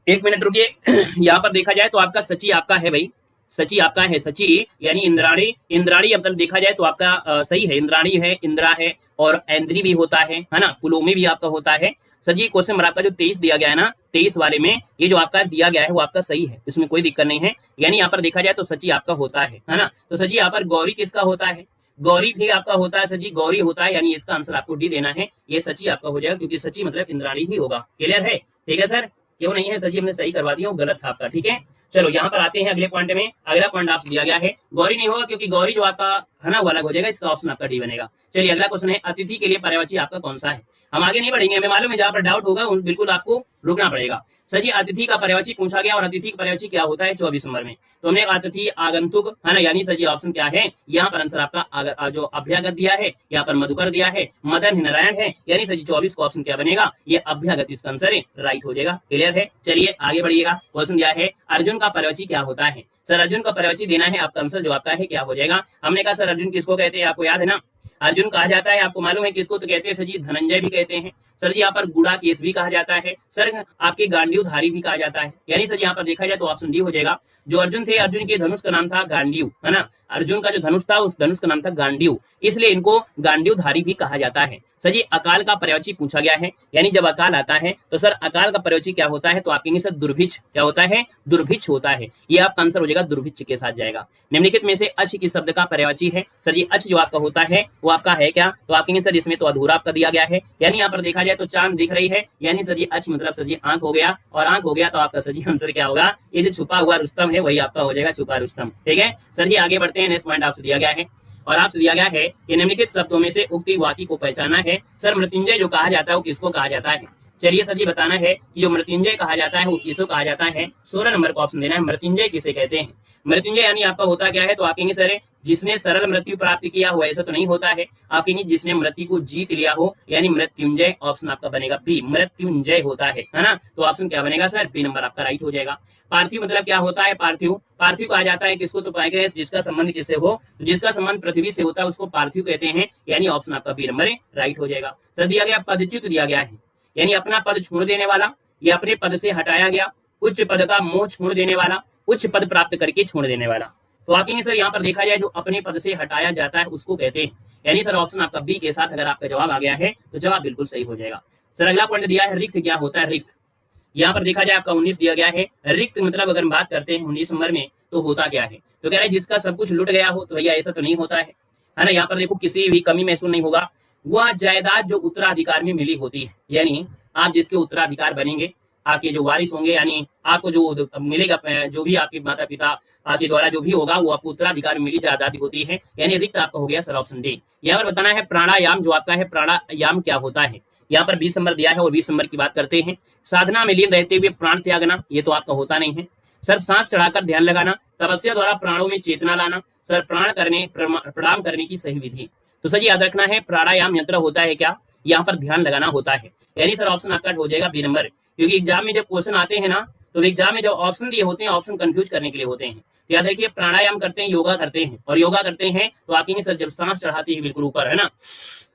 एक मिनट रुकिए। यहाँ पर देखा जाए तो आपका सची आपका है भाई, सची आपका है, सची यानी इंद्राणी, इंद्राणी मतलब देखा जाए तो आपका सही है, इंद्राणी है, इंद्रा है और ऐन्द्री भी होता है ना, पुलोमी भी आपका होता है। सर जी क्वेश्चन नंबर आपका जो 23 दिया गया है ना, 23 वाले में ये जो आपका दिया गया है वो आपका सही है, इसमें कोई दिक्कत नहीं है। यानी यहाँ पर देखा जाए तो सची आपका होता है ना। तो सर जी यहाँ पर गौरी किसका होता है, गौरी भी आपका होता है, सर जी गौरी होता है, यानी इसका आंसर आपको डी देना है। ये सची आपका हो जाएगा, क्योंकि सची मतलब इंद्राणी ही होगा। क्लियर है, ठीक है सर, क्यों नहीं है सर जी हमने सही करवा दिया, वो गलत था आपका, ठीक है। चलो यहाँ पर आते हैं अगले पॉइंट में। अगला पॉइंट आपसे दिया गया है गौरी नहीं होगा, क्योंकि गौरी जो आपका है ना वो अलग हो जाएगा, इसका ऑप्शन आपका डी बनेगा। चलिए अगला क्वेश्चन है अतिथि के लिए पर्यवची आपका कौन सा है। हम आगे नहीं बढ़ेंगे, हमें मालूम है जहाँ पर डाउट होगा बिल्कुल आपको रुकना पड़ेगा। सर जी अतिथि का पर्यवची पूछा गया और अतिथि का पर्यवची क्या होता है 24 नंबर में। तो हमने अतिथि आगंतुक है ना, यानी सर जी ऑप्शन क्या है, यहाँ पर आंसर आपका जो अभ्यागत दिया है, यहाँ पर मधुकर दिया है, मदन नारायण है, यानी सर जी 24 का ऑप्शन क्या बनेगा, ये अभ्यागत इसका आंसर राइट हो जाएगा। क्लियर है, चलिए आगे बढ़िएगा। क्वेश्चन दिया है अर्जुन का पर्यवची क्या होता है। सर अर्जुन का पर्यवची देना है, आपका आंसर जो आपका है क्या हो जाएगा। हमने कहा सर अर्जुन किसको कहते हैं, आपको याद है ना, अर्जुन कहा जाता है, आपको मालूम है किसको तो कहते हैं सर जी धनंजय भी कहते हैं। सर जी यहाँ पर गुड़ा केस भी कहा जाता है, सर आपके गांडीवधारी भी कहा जाता है। यानी सर यहाँ पर देखा जाए तो ऑप्शन डी हो जाएगा। जो अर्जुन थे, अर्जुन के धनुष का नाम था गांडीव, है ना, अर्जुन का जो धनुष था उस धनुष का नाम था गांडीव, इसलिए इनको गांडीवधारी भी कहा जाता है। सर जी अकाल का पर्यवची पूछा गया है, यानी जब अकाल आता है तो सर अकाल का पर्यवची क्या होता है, तो आप कहेंगे सर दुर्भिक्ष, क्या होता है, दुर्भिक्ष होता है। ये आपका आंसर हो जाएगा, दुर्भिक्ष के साथ जाएगा। निम्नलिखित में से अच किस शब्द का पर्यवची है। सर जी अच जो आपका होता है वो आपका है क्या, तो आप कहेंगे सर इसमें तो अधूरा आपका दिया गया है, यानी यहाँ पर देखा जाए तो चांद दिख रही है, यानी सर जी अच मतलब सर जी आंख हो गया, और आंख हो गया तो आपका सर जी आंसर क्या होगा, ये जो छुपा हुआ रुस्तम है वही आपका हो जाएगा छुपा रुस्तम। ठीक है सर जी आगे बढ़ते हैं। नेक्स्ट पॉइंट आपसे दिया गया है और आपसे दिया गया है कि निम्नलिखित शब्दों में से उक्ति वाक्य को पहचाना है। सर मृत्युंजय जो कहा जाता है वो किसको कहा जाता है। चलिए सर जी बताना है कि जो मृत्युंजय कहा जाता है वो किसको कहा जाता है। 16 नंबर का ऑप्शन देना है, मृत्युंजय किसे कहते हैं। मृत्युंजय यानी आपका होता क्या है, तो आप कहेंगे सर जिसने सरल मृत्यु प्राप्त किया हो, ऐसा तो नहीं होता है। आप कहेंगे जिसने मृत्यु को जीत लिया हो, यानी मृत्युंजय। ऑप्शन आपका बनेगा बी, मृत्युंजय होता है ना। तो ऑप्शन क्या बनेगा सर, बी नंबर आपका राइट हो जाएगा। पार्थिव मतलब क्या होता है, पार्थिव, पार्थिव कहा जाता है किसको, तो पाएंगे जिसका संबंध किससे हो, तो जिसका संबंध पृथ्वी से होता है उसको पार्थिव कहते हैं, यानी ऑप्शन आपका बी नंबर राइट हो जाएगा। सर दिया गया पदच्युत दिया गया है, यानी अपना पद छोड़ देने वाला, या अपने पद से हटाया गया, उच्च पद का मोह छोड़ देने वाला, उच्च पद प्राप्त करके छोड़ देने वाला। तो आप कहेंगे सर यहाँ पर देखा जाए जो अपने पद से हटाया जाता है उसको कहते हैं, यानी सर ऑप्शन आपका बी के साथ अगर आपका जवाब आ गया है तो जवाब बिल्कुल सही हो जाएगा। सर अगला पॉइंट दिया है रिक्त क्या होता है, रिक्त। यहाँ पर देखा जाए आपका 19 दिया गया है। रिक्त मतलब अगर हम बात करते हैं 19 नंबर में तो होता क्या है, तो कह रहा है जिसका सब कुछ लुट गया हो, तो भैया ऐसा तो नहीं होता है ना। यहाँ पर देखो किसी भी कमी महसूस नहीं होगा। वह जायदाद जो उत्तराधिकार में मिली होती है, यानी आप जिसके उत्तराधिकार बनेंगे, आपके जो वारिस होंगे, यानी आपको जो मिलेगा, जो भी आपके माता पिता आपके द्वारा जो भी होगा वो आपको उत्तराधिकार में मिली जायदाद होती है, यानी रिक्त आपका हो गया सर ऑप्शन डी। यहाँ पर बताना है प्राणायाम जो आपका है, प्राणायाम क्या होता है। यहाँ पर 20 नंबर दिया है और 20 नंबर की बात करते हैं। साधना में लीन रहते हुए प्राण त्यागना, ये तो आपका होता नहीं है। सर सांस चढ़ाकर ध्यान लगाना, तपस्या द्वारा प्राणों में चेतना लाना, सर प्रणाम करने की सही विधि। तो सर याद रखना है प्राणायाम यंत्र होता है क्या, यहाँ पर ध्यान लगाना होता है, यानी सर ऑप्शन आपका हो जाएगा बी नंबर। क्योंकि एग्जाम में जब क्वेश्चन आते हैं ना, तो एग्जाम में जो ऑप्शन दिए होते हैं ऑप्शन कंफ्यूज करने के लिए होते हैं। तो याद रखिए प्राणायाम करते हैं, योगा करते हैं, और योगा करते हैं तो आप कहेंगे सर जब सांस चढ़ाते हैं बिल्कुल ऊपर, है ना,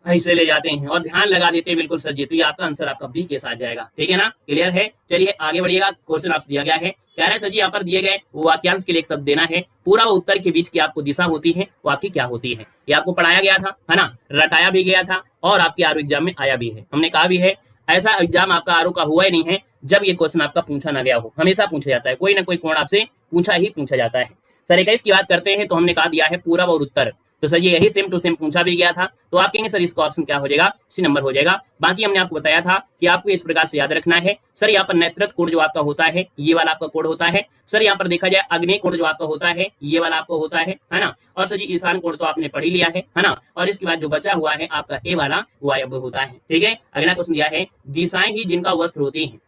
ऐसे ले जाते हैं और ध्यान लगा देते हैं बिल्कुल सर जी। तो ये आपका आंसर आपका बी के साथ जाएगा, ठीक है ना, क्लियर है। चलिए आगे बढ़िएगा। क्वेश्चन आपसे दिया गया है, कह रहा है सर जी यहाँ पर दिए गए वाक्यांश के लिए एक शब्द देना है, पूरा व उत्तर के बीच की आपको दिशा होती है वो आपकी क्या होती है। ये आपको पढ़ाया गया था, है ना, रटाया भी गया था और आपके आरो एग्जाम में आया भी है। हमने कहा भी है ऐसा एग्जाम आपका आरो का हुआ ही नहीं है जब ये क्वेश्चन आपका पूछा ना गया हो, हमेशा पूछा जाता है, कोई ना कोई कोण आपसे पूछा जाता है। सर 21 की बात करते हैं तो हमने कहा दिया है पूरब और उत्तर, तो सर ये यही सेम टू सेम पूछा भी गया था। तो आप कहेंगे सर इसका ऑप्शन क्या हो जाएगा, सी नंबर हो जाएगा। बाकी हमने आपको बताया था कि आपको इस प्रकार से याद रखना है। सर यहाँ पर नेतृत्व कोड जो आपका होता है ये वाला आपका कोड होता है। सर यहाँ पर देखा जाए अग्नि कोड जो आपका होता है ये वाला आपका होता है ना। और सर जी ईशान कोड तो आपने पढ़ ही लिया है ना। और इसके बाद जो बचा हुआ है आपका ए वाला वायव्य होता है, ठीक है। अगला क्वेश्चन दिया है दिशाएं ही जिनका वस्त्र होती है।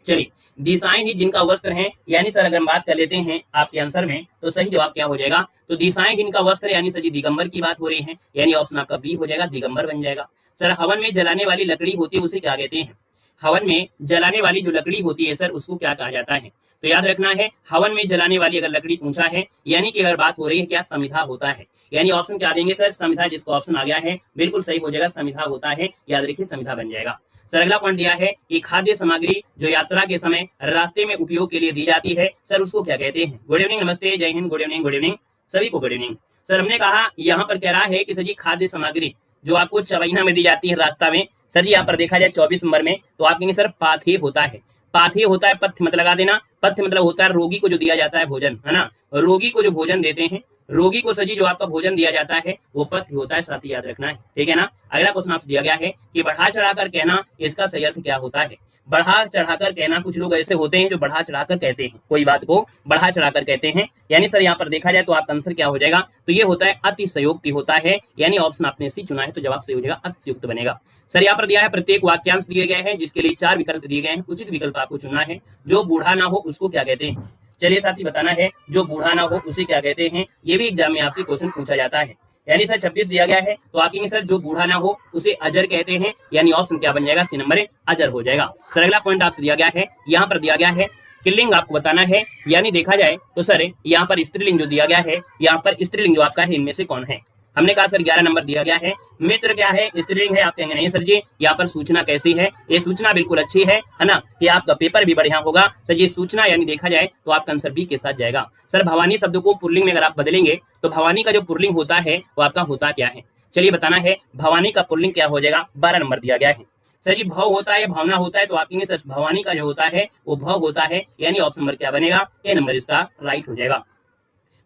चलिए दिशाएं ही जिनका वस्त्र है, यानी सर अगर हम बात कर लेते हैं आपके आंसर में तो सही जवाब क्या हो जाएगा, तो दिशाएं जिनका वस्त्र यानी सर जी दिगंबर की बात हो रही है, यानी ऑप्शन आपका बी हो जाएगा, दिगंबर बन जाएगा। सर हवन में जलाने वाली लकड़ी होती है उसे क्या कहते हैं, हवन में जलाने वाली जो लकड़ी होती है सर उसको क्या कहा जाता है। तो याद रखना है हवन में जलाने वाली अगर लकड़ी पूछा है यानी कि अगर बात हो रही है क्या समिधा होता है, यानी ऑप्शन क्या देंगे सर समिधा, जिसको ऑप्शन आ गया है बिल्कुल सही हो जाएगा, समिधा होता है, याद रखिए समिधा बन जाएगा। सर अगला पॉइंट दिया है कि खाद्य सामग्री जो यात्रा के समय रास्ते में उपयोग के लिए दी जाती है सर उसको क्या कहते हैं। गुड इवनिंग, नमस्ते, जय हिंद, गुड इवनिंग सभी को गुड इवनिंग। सर हमने कहा यहाँ पर कह रहा है कि सर जी खाद्य सामग्री जो आपको चवैना में दी जाती है रास्ता में, सर जी यहाँ पर देखा जाए 24 नंबर में तो आप कहेंगे सर पाथेय होता है, पाथेय होता है, पथ्य मत लगा देना, पथ्य मतलब होता है रोगी को जो दिया जाता है भोजन, है ना, रोगी को जो भोजन देते हैं, रोगी को सजी जो आपका भोजन दिया जाता है वो पथ्य होता है, साथ ही याद रखना है, ठीक है ना। अगला क्वेश्चन आपसे दिया गया है कि बढ़ा चढ़ाकर कहना, इसका सही अर्थ क्या होता है। बढ़ा चढ़ाकर कहना, कुछ लोग ऐसे होते हैं जो बढ़ा चढ़ाकर कहते हैं, कोई बात को बढ़ा चढ़ाकर कहते हैं, यानी सर यहाँ पर देखा जाए तो आपका आंसर क्या हो जाएगा, तो ये होता है अतिशयोक्ति होता है, यानी ऑप्शन आपने सी चुना है तो जवाब सही हो जाएगा, अतिशयोक्त बनेगा। सर यहाँ पर दिया है प्रत्येक वाक्यांश दिए गए हैं जिसके लिए 4 विकल्प दिए गए हैं, उचित विकल्प आपको चुनना है। जो बूढ़ा ना हो उसको क्या कहते हैं, चलिए साथी बताना है, जो बूढ़ा ना हो उसे क्या कहते हैं, ये भी एग्जाम में आपसे क्वेश्चन पूछा जाता है। यानी सर 26 दिया गया है तो आप कहेंगे सर जो बूढ़ा ना हो उसे अजर कहते हैं, यानी ऑप्शन क्या बन जाएगा, सी नंबर अजर हो जाएगा। सर अगला पॉइंट आपसे दिया गया है, यहाँ पर दिया गया है किलिंग आपको बताना है, यानी देखा जाए तो सर यहाँ पर स्त्रीलिंग जो दिया गया है, यहाँ पर स्त्रीलिंग जो आपका है इनमें से कौन है। हमने कहा सर 11 नंबर दिया गया है, मित्र क्या है, स्त्रीलिंग है। आप कहेंगे नहीं सर जी यहाँ पर सूचना कैसी है, ये सूचना बिल्कुल अच्छी है ना, कि आपका पेपर भी बढ़िया होगा। सर ये सूचना यानी देखा जाए तो आपका आंसर बी के साथ जाएगा। सर भवानी शब्द को पुल्लिंग में अगर आप बदलेंगे तो भवानी का जो पुल्लिंग होता है वो आपका होता क्या है, चलिए बताना है, भवानी का पुल्लिंग क्या हो जाएगा, 12 नंबर दिया गया है। सर जी भव होता है, भावना होता है, तो आप कहेंगे सर भवानी का जो होता है वो भव होता है, यानी ऑप्शन नंबर क्या बनेगा, ए नंबर इसका राइट हो जाएगा।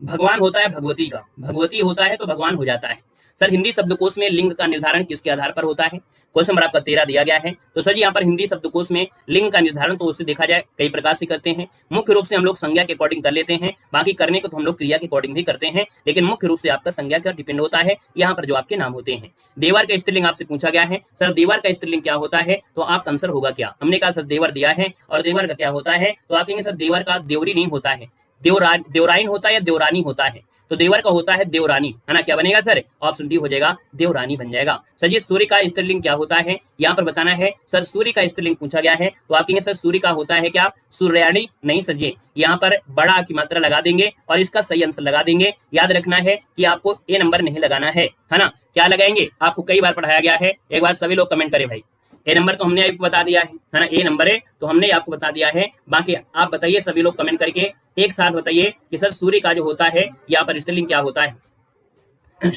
भगवान होता है भगवती का, भगवती होता है तो भगवान हो जाता है। सर हिंदी शब्दकोश में लिंग का निर्धारण किसके आधार पर होता है, क्वेश्चन नंबर आपका 13 दिया गया है। तो सर जी यहाँ पर हिंदी शब्दकोश में लिंग का निर्धारण तो उससे देखा जाए कई प्रकार से करते हैं, मुख्य रूप से हम लोग संज्ञा के अकॉर्डिंग कर लेते हैं, बाकी करने को तो हम लोग क्रिया के अकॉर्डिंग भी करते हैं, लेकिन मुख्य रूप से आपका संज्ञा का डिपेंड होता है यहाँ पर जो आपके नाम होते हैं। देवर का स्त्रीलिंग आपसे पूछा गया है, सर देवर का स्त्रीलिंग क्या होता है, तो आपका आंसर होगा क्या। हमने कहा सर देवर दिया है और देवर का क्या होता है, तो आप कहेंगे सर देवर का देवरी नहीं होता है, देवराइन होता है या देवरानी होता है? तो देवर का होता है देवरानी, है ना। क्या बनेगा सर? ऑप्शन डी हो जाएगा, देवरानी बन जाएगा। सर जी सूर्य का स्त्रीलिंग क्या होता है यहाँ पर बताना है। सर सूर्य का स्त्रीलिंग पूछा गया है तो आप कहेंगे सर सूर्य का होता है क्या? सूर्याणी। नहीं सर जी, यहाँ पर बड़ा की मात्रा लगा देंगे और इसका सही आंसर लगा देंगे। याद रखना है कि आपको ए नंबर नहीं लगाना है ना। क्या लगाएंगे? आपको कई बार पढ़ाया गया है, एक बार सभी लोग कमेंट करें भाई। ए नंबर तो हमने आपको बता दिया है ना, ए नंबर है तो हमने आपको बता दिया है। बाकी आप बताइए, सभी लोग कमेंट करके एक साथ बताइए कि सर सूर्य का जो होता है यहाँ पर स्त्रीलिंग क्या होता है।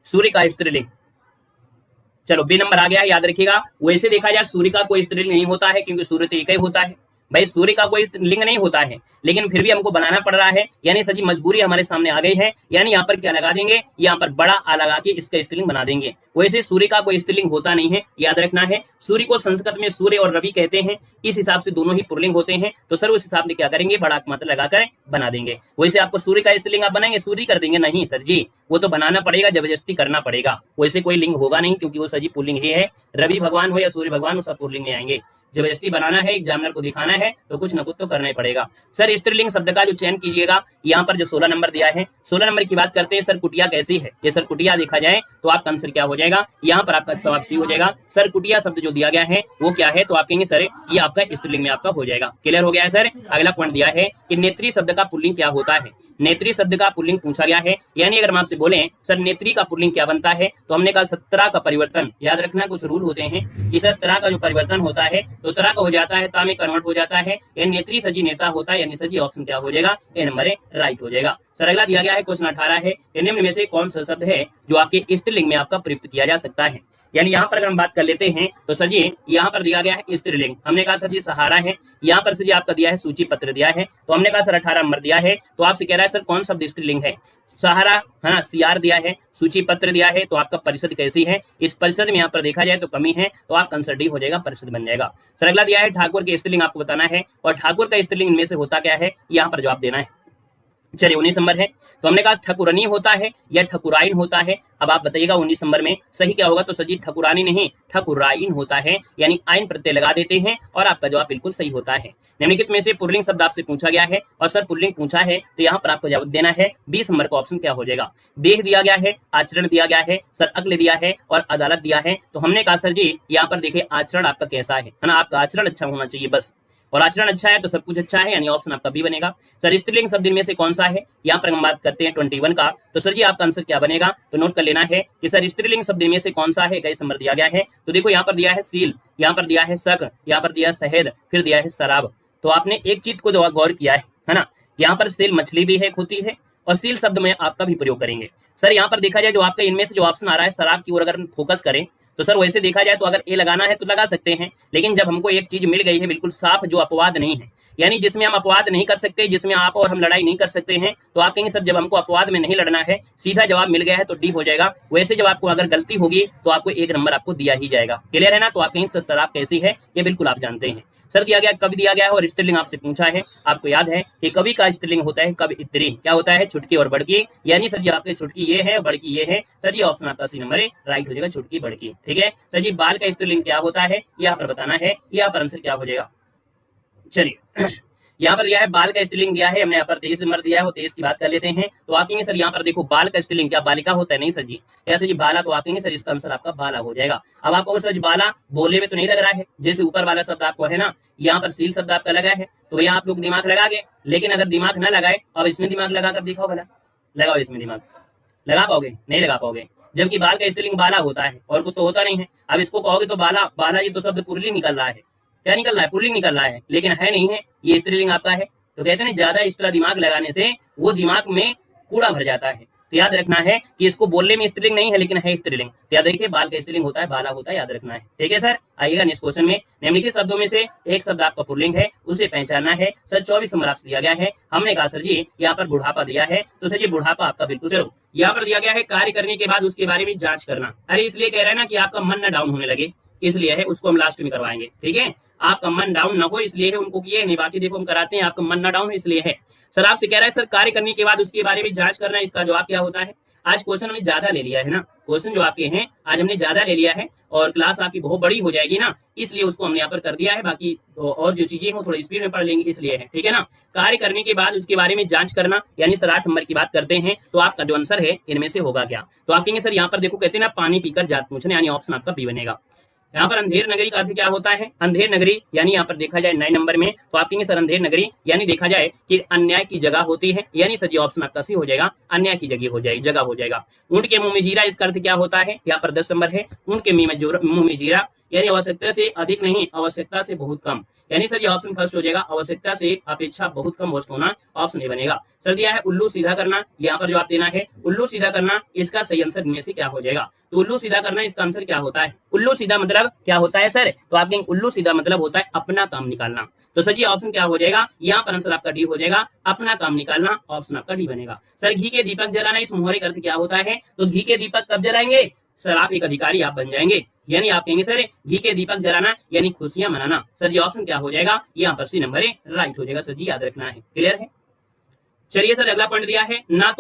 सूर्य का स्त्रीलिंग, चलो बी नंबर आ गया है, याद रखिएगा। वैसे देखा जाए सूर्य का कोई स्त्रीलिंग नहीं होता है क्योंकि सूर्य तो एक ही होता है भाई, सूर्य का कोई लिंग नहीं होता है, लेकिन फिर भी हमको बनाना पड़ रहा है, यानी सर जी मजबूरी हमारे सामने आ गई है। यानी यहाँ पर क्या लगा देंगे, यहाँ पर बड़ा आ लगा के इसका स्त्रीलिंग बना देंगे। वैसे सूर्य का कोई स्त्रीलिंग होता नहीं है, याद रखना है। सूर्य को संस्कृत में सूर्य और रवि कहते हैं, इस हिसाब से दोनों ही पुल्लिंग होते हैं, तो सर उस हिसाब से क्या करेंगे, बड़ा मात्रा लगाकर बना देंगे। वैसे आपको सूर्य का स्त्रीलिंग आप बनाएंगे सूर्य कर देंगे? नहीं सर जी, वो तो बनाना पड़ेगा, जबरदस्ती करना पड़ेगा। वैसे कोई लिंग होगा नहीं क्योंकि वो सर जी पुल्लिंग ही है। रवि भगवान हो या सूर्य भगवान, वो सब पुल्लिंग में आएंगे। जबरदस्ती बनाना है, एग्जामिनर को दिखाना है तो कुछ न कुछ तो करना ही पड़ेगा। सर स्त्रीलिंग शब्द का जो चयन कीजिएगा, यहाँ पर जो 16 नंबर दिया है, 16 नंबर की बात करते हैं। सर कुटिया कैसी है? ये सर कुटिया देखा जाए तो आपका आंसर क्या हो जाएगा, यहाँ पर आपका जवाब सी हो जाएगा। सर कुटिया शब्द जो दिया गया है वो क्या है, तो आप कहेंगे सर ये आपका स्त्रीलिंग में आपका हो जाएगा। क्लियर हो गया है सर। अगला पॉइंट दिया है कि नेत्री शब्द का पुल्लिंग क्या होता है। नेत्री शब्द का पुल्लिंग पूछा गया है, यानी अगर हम आपसे बोले सर नेत्री का पुल्लिंग क्या बनता है, तो हमने कहा सत्रह का परिवर्तन। याद रखना कुछ रूल होते हैं कि सर तरह का जो परिवर्तन होता है तो तरह का हो जाता है, ता में कन्वर्ट हो जाता है। यानी नेत्री सजी नेता होता है, यानी सजी ऑप्शन क्या हो जाएगा, ए नंबर है, राइट हो जाएगा। सर अगला दिया गया है क्वेश्चन 18 है, निम्न में से कौन सा शब्द है जो आपके स्त्रीलिंग में आपका प्रयुक्त किया जा सकता है। यानी यहाँ पर अगर हम बात कर लेते हैं तो सर जी यहाँ पर दिया गया है स्त्रीलिंग, हमने कहा सर जी सहारा है। यहाँ पर सर जी आपका दिया है सूची पत्र दिया है, तो हमने कहा सर 18 नंबर दिया है। तो आपसे कह रहा है सर कौन शब्द स्त्रीलिंग है। सहारा है ना, सियार दिया है, सूची पत्र दिया है, तो आपका परिषद कैसी है। इस परिषद में यहाँ पर देखा जाए तो कमी है, तो आपका आंसर डी हो जाएगा, परिषद बन जाएगा। सर अगला दिया है ठाकुर के स्त्रीलिंग आपको बताना है, और ठाकुर का स्त्रीलिंग इनमें से होता क्या है, यहाँ पर जवाब देना है। चलिए 19 नंबर है, तो हमने कहा ठकुरानी होता है या ठकुराइन होता है। अब आप बताइएगा 19 नंबर में सही क्या होगा, तो सजी ठकुरानी नहीं ठकुराइन होता है, यानी आइन प्रत्यय लगा देते हैं और आपका जवाब बिल्कुल सही होता है। निम्नलिखित में से पुल्लिंग शब्द आपसे पूछा गया है, और सर पुल्लिंग पूछा है तो यहाँ पर आपको जवाब देना है। 20 नंबर का ऑप्शन क्या हो जाएगा। देह दिया गया है, आचरण दिया गया है, सर अक्ल दिया है और अदालत दिया है। तो हमने कहा सर जी यहाँ पर देखिए आचरण आपका कैसा है ना, आपका आचरण अच्छा होना चाहिए बस, और आचरण अच्छा है तो सब कुछ अच्छा है, यानी ऑप्शन आपका बी बनेगा। सर स्त्रीलिंग शब्द इनमें से कौन सा है, यहाँ पर हम बात करते हैं 21 का, तो सर जी आपका आंसर क्या बनेगा, तो नोट कर लेना है कि सर स्त्रीलिंग शब्द इनमें से कौन सा है। 21 नंबर दिया गया है, तो देखो यहाँ पर दिया है सील, यहाँ पर दिया है शक, यहाँ पर दिया है शहद, फिर दिया है शराब। तो आपने एक चीज को गौर किया है ना, यहाँ पर सील मछली भी है, होती है, और सील शब्द में आपका भी प्रयोग करेंगे। सर यहाँ पर देखा जाए जो आपका इनमें से जो ऑप्शन आ रहा है शराब की ओर अगर हम फोकस करें, तो सर वैसे देखा जाए तो अगर ए लगाना है तो लगा सकते हैं, लेकिन जब हमको एक चीज मिल गई है बिल्कुल साफ जो अपवाद नहीं है, यानी जिसमें हम अपवाद नहीं कर सकते, जिसमें आप और हम लड़ाई नहीं कर सकते हैं, तो आप कहेंगे सर जब हमको अपवाद में नहीं लड़ना है, सीधा जवाब मिल गया है तो डी हो जाएगा। वैसे जब आपको अगर गलती होगी तो आपको 1 नंबर आपको दिया ही जाएगा। क्लियर है ना। तो आप कहेंगे सर शराब कैसी है, ये बिल्कुल आप जानते हैं। सर दिया गया कवि दिया गया है, और स्त्रीलिंग आपसे पूछा है। आपको याद है कि कवि का स्त्रीलिंग होता है कवियत्री, क्या होता है, छुटकी और बड़की, यानी सर जी आपके छुटकी ये है, बड़की ये है। सर ये ऑप्शन आपका सी नंबर है, राइट हो जाएगा, छुटकी बड़की। ठीक है सर जी बाल का स्त्रीलिंग क्या होता है, यहाँ पर बताना है, यहाँ पर आंसर क्या हो जाएगा। चलिए यहाँ पर दिया है बाल का स्त्रीलिंग दिया है, हमने यहाँ पर 23 नंबर दिया है, वो 23 की बात कर लेते हैं। तो आप कहेंगे सर यहाँ पर देखो बाल का स्त्रीलिंग क्या बालिका होता है, नहीं सर जी, ऐसे जी बाला, तो आप कहेंगे सर इसका आंसर आपका बाला हो जाएगा। अब आपको सर बाला बोलने में तो नहीं लग रहा है, जैसे ऊपर वाला शब्द आपको है ना, यहाँ पर सील शब्द आपका लगा है, तो भैया आप लोग दिमाग लगा गए, लेकिन अगर दिमाग ना लगाए, अब इसमें दिमाग लगा कर दिखाओ भला, लगाओ इसमें दिमाग, लगा पाओगे, नहीं लगा पाओगे, जबकि बाल का स्त्रीलिंग बाला होता है और कुछ तो होता नहीं है। अब इसको कहोगे तो बाला, बाला ये तो शब्द पुल्लिंग निकल रहा है, क्या निकल रहा है, पुल्लिंग निकल रहा है, लेकिन है नहीं है, ये स्त्रीलिंग आपका है। तो कहते हैं ज्यादा इस तरह दिमाग लगाने से वो दिमाग में कूड़ा भर जाता है। तो याद रखना है कि इसको बोलने में स्त्रीलिंग नहीं है, लेकिन है स्त्रीलिंग। तो याद रखिए बाल का स्त्रीलिंग होता है, बाला होता है, याद रखना है। ठीक है सर। आइएगा नेक्स्ट क्वेश्चन में, निम्नलिखित शब्दों में से एक शब्द आपका पुल्लिंग है, उसे पहचानना है। सर 24 नंबर आपसे दिया गया है, हमने कहा सर जी यहाँ पर बुढ़ापा दिया है, तो सर जी बुढ़ापा आपका बिल्कुल सर। यहाँ पर दिया गया है कार्य करने के बाद उसके बारे में जांच करना। अरे इसलिए कह रहे हैं ना कि आपका मन न डाउन होने लगे, इसलिए है, उसको हम लास्ट में करवाएंगे। ठीक है, आपका मन डाउन ना हो इसलिए है, उनको किए नहीं, बाकी देखो हम कराते हैं, आपका मन ना डाउन इसलिए है। सर आपसे कह रहा है सर कार्य करने के बाद उसके बारे में जांच करना, इसका जवाब क्या होता है। आज क्वेश्चन हमने ज्यादा ले लिया है ना, क्वेश्चन जो आपके हैं आज हमने ज्यादा ले लिया है और क्लास आपकी बहुत बड़ी हो जाएगी ना, इसलिए उसको हमने यहाँ पर कर दिया है। बाकी तो और जो चीजें हैं वो थोड़ी स्पीड में पढ़ लेंगे इसलिए है, ठीक है ना। कार्य करने के बाद उसके बारे में जांच करना, यानी सर 8 नंबर की बात करते हैं तो आपका जो आंसर है इनमें से होगा क्या। तो आप कहेंगे सर यहाँ पर देखो कहते हैं ना पानी पीकर जात पूछने, यानी ऑप्शन आपका बी बनेगा। यहाँ पर अंधेर नगरी का अर्थ क्या होता है, अंधेर नगरी यानी यहाँ पर देखा जाए 9 नंबर में तो आप कहेंगे सर अंधेर नगरी यानी देखा जाए कि अन्याय की जगह होती है, यानी सर ये ऑप्शन आपका सी हो जाएगा, अन्याय की जगह हो जाएगा। ऊंट के मुंह में जीरा इसका अर्थ क्या होता है, यहाँ पर 10 नंबर है। ऊंट के मुंह में जीरा यानी आवश्यकता से अधिक नहीं, आवश्यकता से बहुत कम, यानी सर ये ऑप्शन फर्स्ट हो जाएगा, आवश्यकता से अपेक्षा बहुत कम वस्तु होना, ऑप्शन ए बनेगा। सर दिया है उल्लू सीधा करना, यहाँ पर जो आप देना है उल्लू सीधा करना, इसका सही आंसर में से क्या हो जाएगा। तो उल्लू सीधा करना इसका आंसर क्या होता है, उल्लू सीधा मतलब क्या होता है सर, तो आप कहेंगे उल्लू सीधा मतलब होता है अपना काम निकालना। तो सर ये ऑप्शन क्या हो जाएगा, यहाँ पर आंसर आपका डी हो जाएगा, अपना काम निकालना, ऑप्शन आपका डी बनेगा। सर घी के दीपक जलाना इस मुहावरे का अर्थ क्या होता है, तो घी के दीपक कब जलाएंगे सर, आप एक अधिकारी आप बन जाएंगे, यानी आप कहेंगे सर घी के दीपक जलाना यानी खुशियां मनाना। सर ये ऑप्शन क्या हो जाएगा, यहाँ पर सी नंबर राइट हो जाएगा। सर जी याद रखना है, क्लियर है। चलिए सर अगला पॉइंट दिया है ना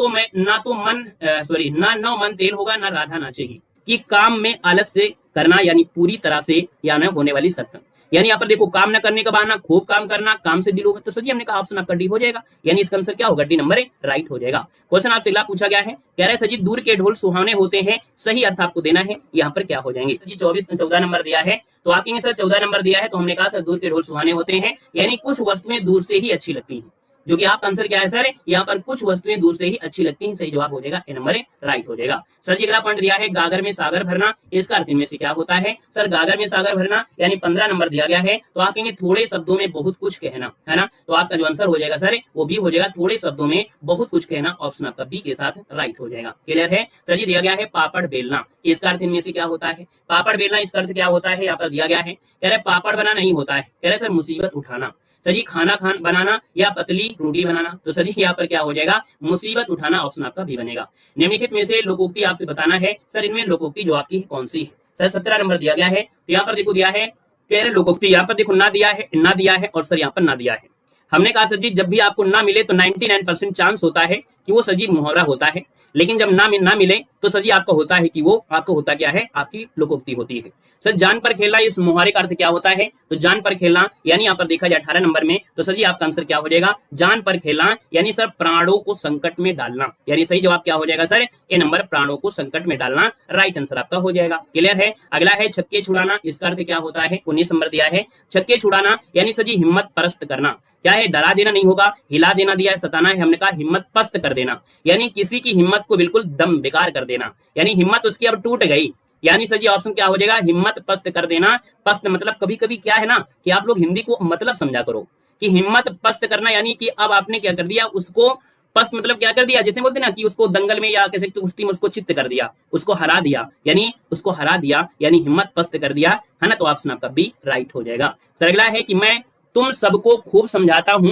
नौ मन तेल होगा ना राधा नाचेगी, कि काम में आलस से करना यानी पूरी तरह से या न होने वाली शर्त, यानी यहाँ पर देखो काम न करने का बहाना, खूब काम करना, काम से दिल होगा। तो सर जी हमने कहा ऑप्शन आपका डी हो जाएगा, यानी इसका आंसर क्या होगा, डी नंबर राइट हो जाएगा। क्वेश्चन आपसे अगला पूछा गया है, कह रहे हैं सर जी दूर के ढोल सुहावने होते हैं, सही अर्थ आपको देना है, यहाँ पर क्या हो जाएंगे। जी 14 नंबर दिया है तो आप कहेंगे सर 14 नंबर दिया है तो हमने कहा सर दूर के ढोल सुहावने होते हैं, यानी कुछ वस्तुएं दूर से ही अच्छी लगती हैं, जो कि आपका आंसर क्या है सर, यहाँ पर कुछ वस्तुएं दूर से ही अच्छी लगती हैं, सही जवाब हो जाएगा ए नंबर राइट हो जाएगा। सर जी अगला पॉइंट दिया है गागर में सागर भरना, इसका अर्थ इनमें से क्या होता है। सर गागर में सागर भरना यानी 15 नंबर दिया गया है तो आप कहेंगे थोड़े शब्दों में बहुत कुछ कहना, है ना। तो आपका जो आंसर हो जाएगा सर वो भी हो जाएगा थोड़े शब्दों में बहुत कुछ कहना, ऑप्शन आपका बी के साथ राइट हो जाएगा। क्लियर है। सर जी दिया गया है पापड़ बेलना, इसका अर्थ इनमें से क्या होता है, पापड़ बेलना इसका अर्थ क्या होता है, यहाँ पर दिया गया है, कह रहे पापड़ बना नहीं होता है, कह रहे सर मुसीबत उठाना। सर जी खाना बनाना या पतली रोटी बनाना, तो सर जी यहाँ पर क्या हो जाएगा, मुसीबत उठाना, ऑप्शन आपका भी बनेगा। निम्नलिखित में से लोकोक्ति आपसे बताना है, सर इनमें लोकोक्ति जो आपकी कौन सी है। सर 17 नंबर दिया गया है तो यहाँ पर देखो दिया है कह रहे लोकोक्ति, यहाँ पर देखो ना दिया है और सर यहाँ पर ना दिया है। हमने कहा सर जी जब भी आपको ना मिले तो 99% चांस होता है कि वो सर जी मुहावरा होता है, लेकिन जब ना मिले तो सर जी आपका होता है कि वो आपका होता क्या है, आपकी लोकोक्ति होती है। सर जान पर खेलना इस मुहावरे का अर्थ क्या होता है, तो जान पर खेलना यानी यहाँ पर देखा जाए 18 नंबर में तो सर जी आपका आंसर क्या हो जाएगा, जान पर खेलना यानी सर प्राणों को संकट में डालना, यानी सही जवाब क्या हो जाएगा सर ए नंबर प्राणों को संकट में डालना, राइट आंसर आपका हो जाएगा। क्लियर है। अगला है छक्के छुड़ाना, इसका अर्थ क्या होता है, 19 नंबर दिया है। छक्के छुड़ाना यानी सर जी हिम्मत परस्त करना, क्या है डरा देना नहीं होगा, हिला देना दिया है, सताना है, हमने कहा हिम्मत पस्त कर देना, यानी किसी की हिम्मत को बिल्कुल दम बेकार कर देना, यानी हिम्मत उसकी अब टूट गई, यानी सर जी ऑप्शन क्या हो जाएगा, हिम्मत पस्त कर देना। पस्त मतलब कभी कभी क्या है ना कि आप लोग हिंदी को मतलब समझा करो कि हिम्मत पस्त करना यानी कि अब आपने क्या कर दिया, उसको पस्त मतलब क्या कर दिया, जैसे बोलते ना कि उसको दंगल में या कैसे कुश्ती में उसको चित्त कर दिया, उसको हरा दिया, यानी उसको हरा दिया यानी हिम्मत पस्त कर दिया, है ना। तो ऑप्शन आपका बी राइट हो जाएगा। सर अगला है कि मैं तुम सबको खूब समझाता हूं,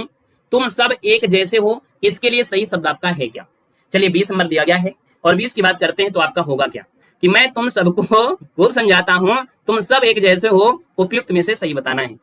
तुम सब एक जैसे हो, इसके लिए सही शब्द आपका है क्या। चलिए 20 नंबर दिया गया है और 20 की बात करते हैं तो आपका होगा क्या, कि मैं तुम सबको खूब समझाता हूं, तुम सब एक जैसे हो, उपयुक्त में से सही बताना है।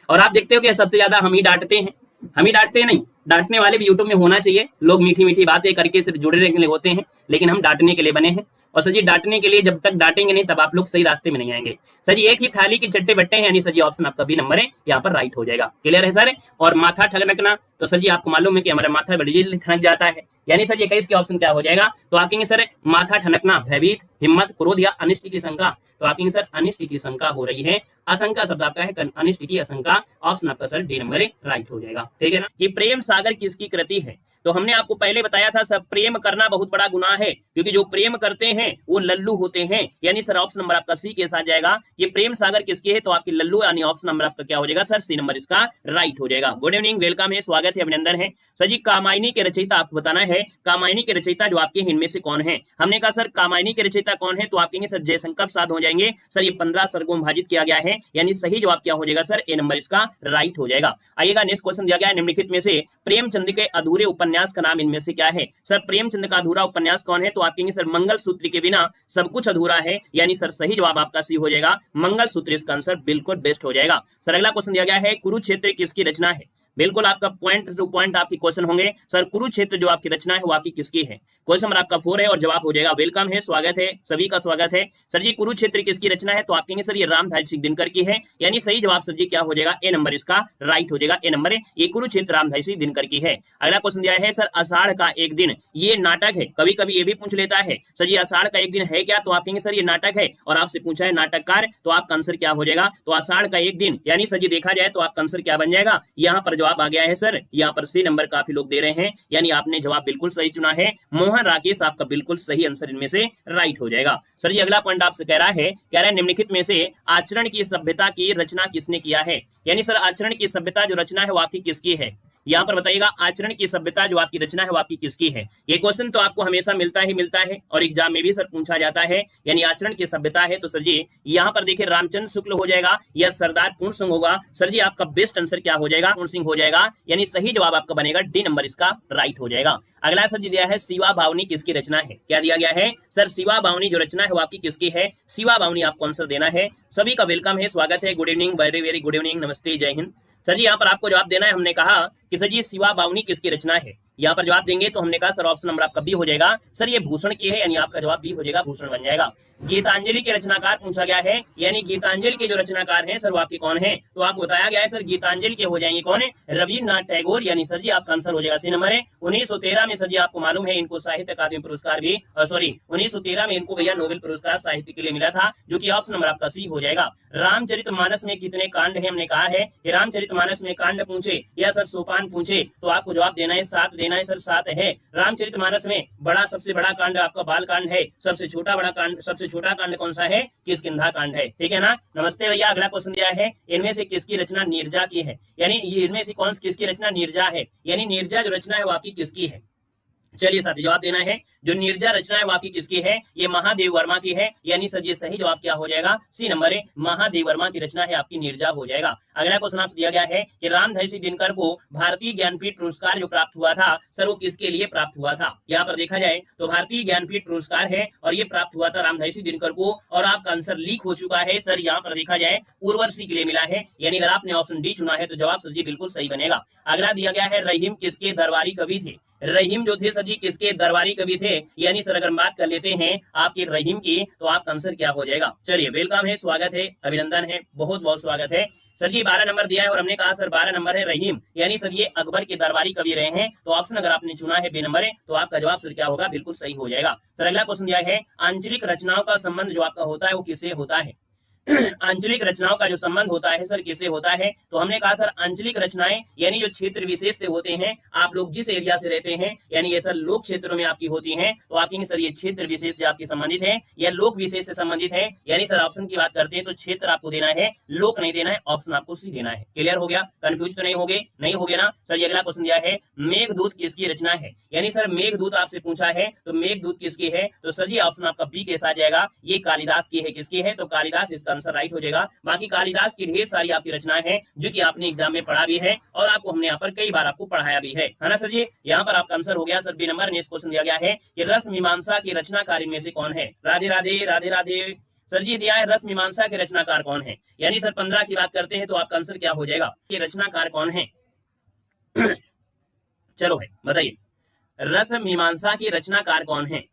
और आप देखते हो कि सबसे ज्यादा हम ही डांटते हैं, हम ही डांटते नहीं, डांटने वाले भी यूट्यूब में होना चाहिए, लोग मीठी मीठी बातें करके सिर्फ जुड़ने के लिए होते हैं, लेकिन हम डांटने के लिए बने हैं। और सर जी डांटने के लिए जब तक डांटेंगे नहीं तब आप लोग सही रास्ते में नहीं आएंगे। सर जी एक ही थाली के चट्टे बट्टे हैं, यानी सर जी ऑप्शन आपका बी नंबर है, यहाँ पर राइट हो जाएगा। क्लियर है सर। और माथा ठनकना, तो सर जी आपको मालूम है कि हमारा माथा बड़ी जल्दी ठनक जाता है, यानी सर 21 के ऑप्शन क्या हो जाएगा, तो आप कहेंगे सर माथा ठनकना भयभीत, हिम्मत, क्रोध या अनिष्ट की शंका, तो आप कहेंगे सर अनिष्ट की शंका हो रही है, आशंका शब्द आपका है अनिष्ट की आशंका, ऑप्शन आपका सर डी नंबर राइट हो जाएगा। ठीक है ना। कि प्रेम सागर किसकी कृति है, तो हमने आपको पहले बताया था सर प्रेम करना बहुत बड़ा गुनाह है, क्योंकि जो प्रेम करते हैं वो लल्लू होते हैं, यानी सर ऑप्शन नंबर आपका सी के साथ जाएगा। ये प्रेम सागर किसकी है, तो आपकी लल्लू, यानी ऑप्शन नंबर आपका क्या हो जाएगा सर सी नंबर इसका राइट हो जाएगा। गुड इवनिंग, वेलकम है, स्वागत है, अभिनंदन है। सर जी कामायनी के रचयिता आपको बताना है, कामायनी के रचयिता जो आपके इनमें से कौन है। हमने कहा सर कामायनी के रचयिता कौन है, तो आप कहेंगे सर जयशंकर प्रसाद हो जाएंगे। सर ये 15 सर्गों में विभाजित किया गया है, यानी सही जवाब क्या हो जाएगा सर ए नंबर इसका राइट हो जाएगा। आइएगा नेक्स्ट क्वेश्चन दिया गया है, निम्नलिखित में से प्रेमचंद के अधूरे उपन्यास का नाम इनमें से क्या है। सर प्रेमचंद का अधूरा उपन्यास कौन है, तो आप कहेंगे सर मंगलसूत्र के बिना सब कुछ अधूरा है, यानी सर सही जवाब आपका सी हो जाएगा, मंगलसूत्र इसका आंसर बिल्कुल बेस्ट हो जाएगा। सर अगला क्वेश्चन दिया गया है कुरुक्षेत्र किसकी रचना है। बिल्कुल आपका पॉइंट टू पॉइंट आपके क्वेश्चन होंगे। सर कुरुक्षेत्र जो आपकी रचना है वो आपकी किसकी है? क्वेश्चन नंबर आपका 4 है और जवाब हो जाएगा। वेलकम है, स्वागत है, सभी का स्वागत है। सर जी कुरुक्षेत्र किसकी रचना है? तो आप कहेंगे सर ये रामधारी सिंह दिनकर की है, यानी सही जवाब सर जी क्या हो जाएगा? ए नंबर इसका राइट हो जाएगा। ए नंबर ये कुरुक्षेत्र रामधारी सिंह दिनकर की है। अगला क्वेश्चन दिया है सर आषाढ़ का एक दिन, ये नाटक है। कभी कभी ये भी पूछ लेता है सर जी आषाढ़ का एक दिन है क्या? तो आप कहेंगे सर ये नाटक है और आपसे पूछा है नाटककार, तो आपका आंसर क्या हो जाएगा? तो आषाढ़ का एक दिन, यानी सर जी देखा जाए तो आपका आंसर क्या बन जाएगा? यहाँ पर जवाब आ गया है सर, यहाँ पर सी नंबर काफी लोग दे रहे हैं, यानी आपने जवाब बिल्कुल सही चुना है। मोहन राकेश आपका बिल्कुल सही आंसर इनमें से राइट हो जाएगा। सर जी अगला पॉइंट आपसे कह रहा है निम्नलिखित में से आचरण की सभ्यता की रचना किसने किया है? यानी सर आचरण की सभ्यता जो रचना है वो आपकी किसकी है? यहाँ पर बताइएगा आचरण की सभ्यता जो आपकी रचना है वो आपकी किसकी है? ये क्वेश्चन तो आपको हमेशा मिलता है और एग्जाम में भी सर पूछा जाता है, यानी आचरण की सभ्यता है। तो सर जी यहाँ पर देखिए रामचंद्र शुक्ल हो जाएगा या सरदार पूर्ण सिंह होगा? सर जी आपका बेस्ट आंसर क्या हो जाएगा? पूर्ण सिंह हो जाएगा, यानी सही जवाब आपका बनेगा डी नंबर इसका राइट हो जाएगा। अगला सर जी दिया है शिवा बावनी किसकी रचना है? क्या दिया गया है सर? शिवा बावनी जो रचना है वो आपकी किसकी है? शिवा बावनी आपको आंसर देना है। सभी का वेलकम है, स्वागत है, good evening, very very good evening, नमस्ते, जय हिंद। सर जी यहाँ पर आपको जवाब देना है। हमने कहा कि सर जी शिवा बावनी किसकी रचना है? यहाँ पर जवाब देंगे तो हमने कहा सर ऑप्शन नंबर आपका बी हो जाएगा। सर ये भूषण की है, यानी आपका जवाब बी हो जाएगा, भूषण बन जाएगा। गीतांजलि के रचनाकार पूछा गया है, यानी गीतांजलि के जो रचनाकार हैं सर वो आपके कौन है? तो आपको बताया गया है सर गीतांजलि के हो जाएंगे कौन है? रविन्द्रनाथ टैगोर, यानी सर जी आपका आंसर हो जाएगा सी नंबर है। 1913 में सर जी आपको मालूम है इनको साहित्य अकादमी पुरस्कार भी 1913 में इनको भैया नोबेल पुरस्कार साहित्य के लिए मिला था, जो कि ऑप्शन नंबर आपका सी हो जाएगा। रामचरितमानस में कितने कांड है? हमने कहा है कि रामचरितमानस में कांड पूछे या सर सोपान पूछे तो आपको जवाब देना है 7 देना है सर, 7 है। रामचरितमानस में सबसे बड़ा कांड आपका बाल कांड है, सबसे छोटा कांड कौन सा है? किष्किंधा कांड है, ठीक है ना। नमस्ते भैया। अगला क्वेश्चन दिया है इनमें से किसकी रचना नीरजा की है? यानी इनमें से किसकी रचना नीरजा है? यानी नीरजा जो रचना है वो आपकी किसकी है? चलिए साथी जवाब देना है। जो नीरजा रचना है वाकी किसकी है? ये महादेव वर्मा की है, यानी सर ये सही जवाब क्या हो जाएगा? सी नंबर है, महादेव वर्मा की रचना है आपकी नीरजा हो जाएगा। अगला क्वेश्चन आपसे दिया गया है कि रामधारी सिंह दिनकर को भारतीय ज्ञानपीठ पुरस्कार जो प्राप्त हुआ था सर वो किसके लिए प्राप्त हुआ था? यहाँ पर देखा जाए तो भारतीय ज्ञानपीठ पुरस्कार है और ये प्राप्त हुआ था रामधारी सिंह दिनकर को, और आपका आंसर लीक हो चुका है सर। यहाँ पर देखा जाए उर्वशी के लिए मिला है, यानी अगर आपने ऑप्शन डी चुना है तो जवाब सर जी बिल्कुल सही बनेगा। अगला दिया गया है रहीम किसके दरबारी कवि थे? रहीम जो थे सर जी किसके दरबारी कवि थे? यानी सर अगर बात कर लेते हैं आपके रहीम की तो आपका आंसर क्या हो जाएगा? चलिए वेलकम है, स्वागत है, अभिनंदन है, बहुत बहुत स्वागत है। सर जी 12 नंबर दिया है और हमने कहा सर 12 नंबर है रहीम, यानी सर ये अकबर के दरबारी कवि रहे हैं, तो ऑप्शन अगर आपने चुना है बी नंबर है तो आपका जवाब सर क्या होगा? बिल्कुल सही हो जाएगा। सर अगला क्वेश्चन दिया है आंचलिक रचनाओं का संबंध जो आपका होता है वो किससे होता है? आंचलिक रचनाओं का जो संबंध होता है सर किससे होता है? तो हमने कहा सर आंचलिक रचनाएं यानी जो क्षेत्र विशेष से होते हैं, आप लोग जिस एरिया से रहते हैं, यानी ये सर लोक क्षेत्रों में आपकी होती हैं, तो आप कहेंगे सर ये क्षेत्र विशेष से आपकी संबंधित है या लोक विशेष से संबंधित है। यानी सर ऑप्शन की बात करते हैं तो क्षेत्र आपको देना है, लोक नहीं देना है, ऑप्शन आपको सी देना है। क्लियर हो गया? कंफ्यूज तो नहीं होगे ना? सर ये अगला क्वेश्चन दिया है मेघदूत किसकी रचना है? यानी सर मेघदूत आपसे पूछा है तो मेघदूत किसकी है? तो सर ये ऑप्शन आपका बी के साथ जाएगा, ये कालिदास की है। किसकी है? तो कालिदास इसका आंसर राइट हो जाएगा। बाकी कालिदास की ढेर सारी आपकी रचनाएं हैं जो कि आपने एग्जाम में पढ़ा भी है और आपको हमने यहाँ पर कई बार आपको पढ़ाया भी है ना सर जी। यहाँ पर आपका आंसर हो गया sir B number. Next question दिया गया है कि रस मीमांसा की रचनाकार इनमें से कौन है? राधे राधे राधे राधे। सर जी दिया है रस मीमांसा के रचनाकार कौन है? यानी सर 15 की बात करते हैं तो आपका आंसर क्या हो जाएगा? ये रचनाकार कौन है? चलो है बताइए, रस मीमांसा की रचनाकार कौन है?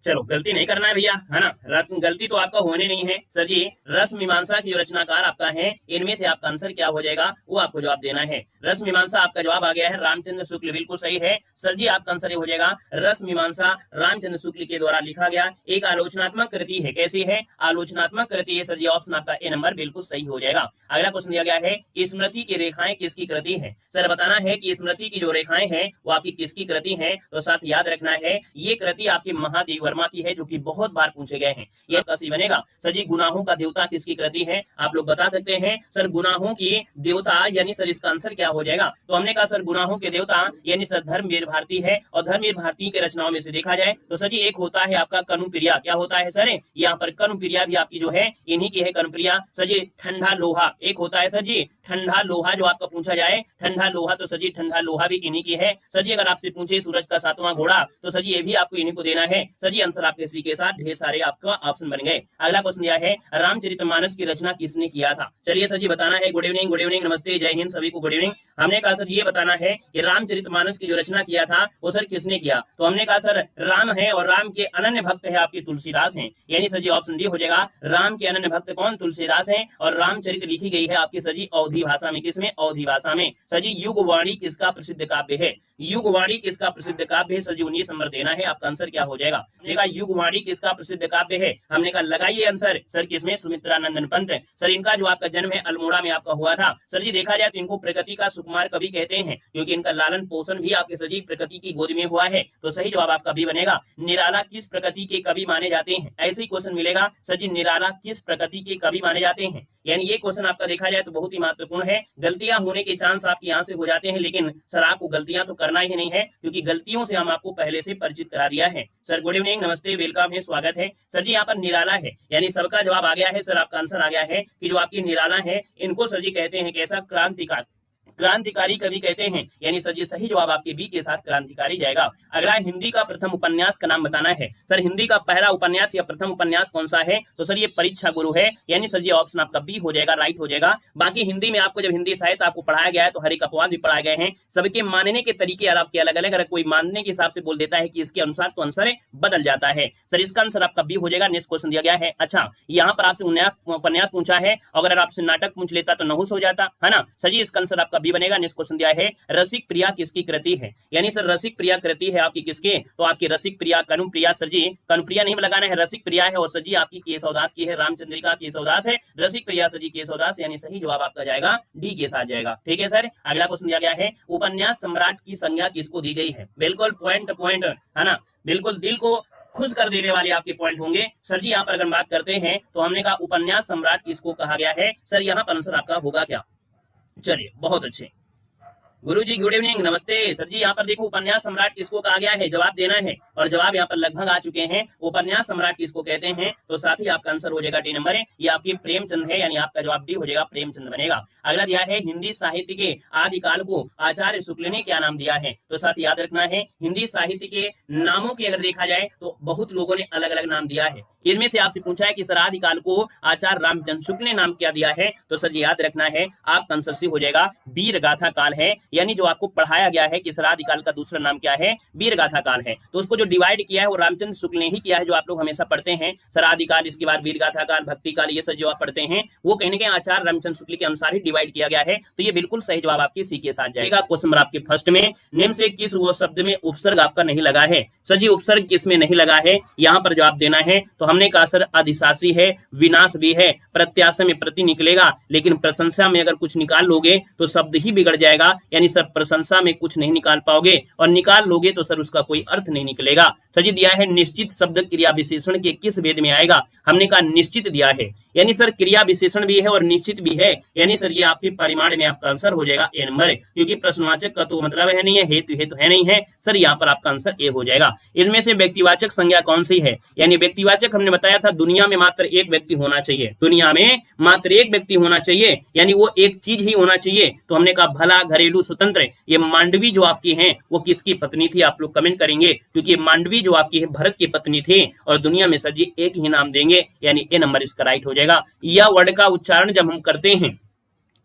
चलो गलती नहीं करना है भैया, है ना, गलती तो आपका होने नहीं है। सर जी रस मीमांसा की जो रचनाकार आपका है इनमें से आपका आंसर क्या हो जाएगा वो आपको जवाब देना है। रस मीमांसा आपका जवाब आ गया है रामचंद्र शुक्ल, बिल्कुल सही है सर जी। आपका आंसर हो जाएगा रस मीमांसा रामचंद्र शुक्ल के द्वारा लिखा गया एक आलोचनात्मक कृति है। कैसी है? आलोचनात्मक कृति है सर जी, ऑप्शन आपका ए नंबर बिल्कुल सही हो जाएगा। अगला क्वेश्चन दिया गया है स्मृति की रेखाएं किसकी कृति है? सर बताना है कि स्मृति की जो रेखाएं हैं वो आपकी किसकी कृति है? तो साथ याद रखना है ये कृति आपकी महादेव वर्मा की है, जो कि बहुत बार पूछे गए हैं। ये आपका सी बनेगा। सर जी गुनाहों का देवता किसकी कृति है? आप लोग बता सकते हैं सर गुनाहों की देवता, यानी सर इसका आंसर क्या हो जाएगा? तो हमने कहा सर गुनाहों के देवता यानी सर धर्मवीर भारती है, और धर्मवीर भारती के रचनाओं में से देखा जाए तो सर जी एक होता है आपका कनुप्रिया। क्या होता है सर? यहाँ पर कनुप्रिया भी आपकी जो है इन्हीं की है, कनुप्रिया। सर जी ठंडा लोहा एक होता है सर जी, ठंडा लोहा जो आपका पूछा जाए ठंडा लोहा, तो सर जी ठंडा लोहा भी इन्हीं की है। सर जी अगर आपसे पूछे सूरज का 7वां घोड़ा तो सर जी ये भी आपको इन्हीं को देना है। सर जी जी आंसर आपके सी के साथ ढेर सारे आपका ऑप्शन बन गए। अगला क्वेश्चन दिया है रामचरितमानस की रचना किसने किया था? चलिए सर जी बताना है। गुड इवनिंग, नमस्ते, जय हिंद, सभी को गुड इवनिंग। हमने कहा सर ये बताना है कि रामचरितमानस की जो रचना किया था वो सर किसने किया? तो हमने कहा सर राम है और राम के अनन्य भक्त है आपके तुलसीदास हैं, यानी सर जी ऑप्शन डी हो जाएगा। राम के अनन्य भक्त कौन? तुलसीदास हैं। और रामचरित लिखी गई है आपकी सर जी अवधी भाषा में। किसमें? अवधी भाषा में। सर जी युगवाणी किसका प्रसिद्ध काव्य है? युगवाणी किसका प्रसिद्ध काव्य है? सर जी 19 नंबर देना है। आपका आंसर क्या हो जाएगा? हमने कहा युगवाणी किसका प्रसिद्ध काव्य है? हमने कहा लगाइए आंसर। सर किसमें? सुमित्रानंदन पंत। सर इनका जो आपका जन्म है अल्मोड़ा में आपका हुआ था। सर जी देखा जाए तो इनको प्रकृति का सुकुमार कवि कहते हैं, क्योंकि इनका लालन पोषण भी आपके सर जी प्रकृति की गोद में हुआ है। तो सही जवाब आपका बी बनेगा। निराला किस प्रकृति के कवि माने जाते हैं? ऐसे ही क्वेश्चन मिलेगा सर जी निराला किस प्रकृति के कवि माने जाते हैं, यानी ये क्वेश्चन आपका देखा जाए तो बहुत ही महत्वपूर्ण है। गलतियां होने के चांस आपके यहाँ से हो जाते हैं, लेकिन सर आपको गलतियां तो करना ही नहीं है, क्योंकि गलतियों से हम आपको पहले से परिचित करा दिया है। सर गुड इवनिंग, नमस्ते, वेलकम है, स्वागत है। सर जी यहाँ पर निराला है, यानी सबका जवाब आ गया है। सर आपका आंसर आ गया है कि जो आपकी निराला है इनको सर जी कहते हैं कैसा? क्रांतिकारी कवि कहते हैं, यानी सर जी सही जवाब आपके बी के साथ क्रांतिकारी जाएगा। अगला हिंदी का प्रथम उपन्यास का नाम बताना है। सर हिंदी का पहला उपन्यास या प्रथम उपन्यास कौन सा है? तो सर ये परीक्षा गुरु है, यानी सर जी ऑप्शन आपका बी हो जाएगा, राइट हो जाएगा। बाकी हिंदी में आपको जब हिंदी साहित्य आपको पढ़ाया गया है तो हर एक अपवाद भी पढ़ाए गए हैं। सबके मानने के तरीके आपके अलग अलग, अगर कोई मानने के हिसाब से बोल देता है कि इसके अनुसार तो आंसर बदल जाता है। सर इसका आंसर आपका बी हो जाएगा। नेक्स्ट क्वेश्चन दिया गया है। अच्छा यहाँ पर आपसे उपन्यास पूछा है, अगर आपसे नाटक पूछ लेता तो नहुस हो जाता है ना। सर जी इसका आंसर आपका बी बनेगा। नेक्स्ट क्वेश्चन दिया है रसिक प्रिया किसकी कृति है? यानी सर रसिक प्रिया कृति है आपकी किसके? तो आपकी रसिक प्रिया कनुप्रिया। सर जी कनुप्रिया नहीं लगाना है, रसिक प्रिया है। और सर जी आपकी केशवदास की है, रामचंद्रिका केशवदास है, रसिक प्रिया सर जी केशवदास, यानी सही जवाब आपका जाएगा डी के साथ जाएगा। ठीक है सर। अगला क्वेश्चन दिया गया है उपन्यास सम्राट की संज्ञा किसको दी गई है? बिल्कुल पॉइंट है ना, बिल्कुल दिल को खुश कर देने वाले आपके पॉइंट होंगे। सर जी यहाँ पर अगर बात करते हैं तो हमने कहा उपन्यास सम्राट किसको कहा गया है? सर यहाँ पर आंसर आपका होगा क्या? चलिए बहुत अच्छे गुरुजी, गुड इवनिंग, नमस्ते। सर जी यहाँ पर देखो उपन्यास सम्राट किसको कहा गया है, जवाब देना है। और जवाब यहाँ पर लगभग आ चुके हैं। उपन्यास सम्राट किसको कहते हैं? तो साथ ही आपका आंसर हो जाएगा डी नंबर है, ये आपकी प्रेमचंद है, यानी आपका जवाब डी हो जाएगा, प्रेमचंद बनेगा। अगला दिया है हिंदी साहित्य के आदिकाल को आचार्य शुक्ल ने क्या नाम दिया है? तो साथ याद रखना है हिंदी साहित्य के नामों की अगर देखा जाए तो बहुत लोगों ने अलग अलग नाम दिया है। इनमें से आपसे पूछा है कि सर आदिकाल को आचार्य रामचंद्र शुक्ल ने नाम क्या दिया है? तो सर याद रखना है आपका आंसर सी हो जाएगा वीर गाथा काल है, यानी जो आपको पढ़ाया गया है कि सर आदिकाल का दूसरा नाम क्या है? वीर गाथा काल है। तो उसको जो डिवाइड किया है वो रामचंद्र शुक्ल ने ही किया है, जो आप लोग हमेशा पढ़ते हैं सर आदिकाल, इसके बाद वीर गाथा काल, भक्ति काल, ये सब जो आप पढ़ते हैं वो कहने के आचार्य रामचंद्र शुक्ल के अनुसार ही डिवाइड किया गया है। तो ये बिल्कुल सही जवाब आपके सी के साथ जाएगा। क्वेश्चन नंबर आपके फर्स्ट में, निम्न से किस वो शब्द में उपसर्ग आपका नहीं लगा है? सर जी उपसर्ग किस में नहीं लगा है यहाँ पर जवाब देना है। तो हमने कहा सर अधिशासी है, विनाश भी है, प्रत्याशा में प्रति निकलेगा, लेकिन प्रशंसा में अगर कुछ निकाल लोगे तो शब्द ही बिगड़ जाएगा, यानी सर प्रशंसा में कुछ नहीं निकाल पाओगे, और निकाल लोगे तो सर उसका कोई अर्थ नहीं निकलेगा। सर जी दिया है निश्चित शब्द क्रिया विशेषण के किस वेद में आएगा? हमने कहा निश्चित दिया है, यानी सर क्रिया विशेषण भी है और निश्चित भी है, यानी सर ये आपके परिमाण में आपका आंसर हो जाएगा ए नंबर, क्योंकि प्रश्नवाचक का तो मतलब है नहीं है, हेतु हेतु है नहीं है। सर यहाँ पर आपका आंसर ए हो जाएगा। इनमें से व्यक्तिवाचक संज्ञा कौन सी है? यानी व्यक्तिवाचक हमने बताया था दुनिया में मात्र एक व्यक्ति होना चाहिए, दुनिया में मात्र एक व्यक्ति होना चाहिए, यानी वो एक चीज ही होना चाहिए। तो हमने कहा भला, घरेलू, स्वतंत्र। ये मांडवी जो आपकी हैं वो किसकी पत्नी थी? आप लोग कमेंट करेंगे, क्योंकि मांडवी जो आपकी है भरत की पत्नी थी, और दुनिया में सर जी एक ही नाम देंगे, यानी ए नंबर इसका राइट हो जाएगा। यह वर्ड का उच्चारण जब हम करते हैं,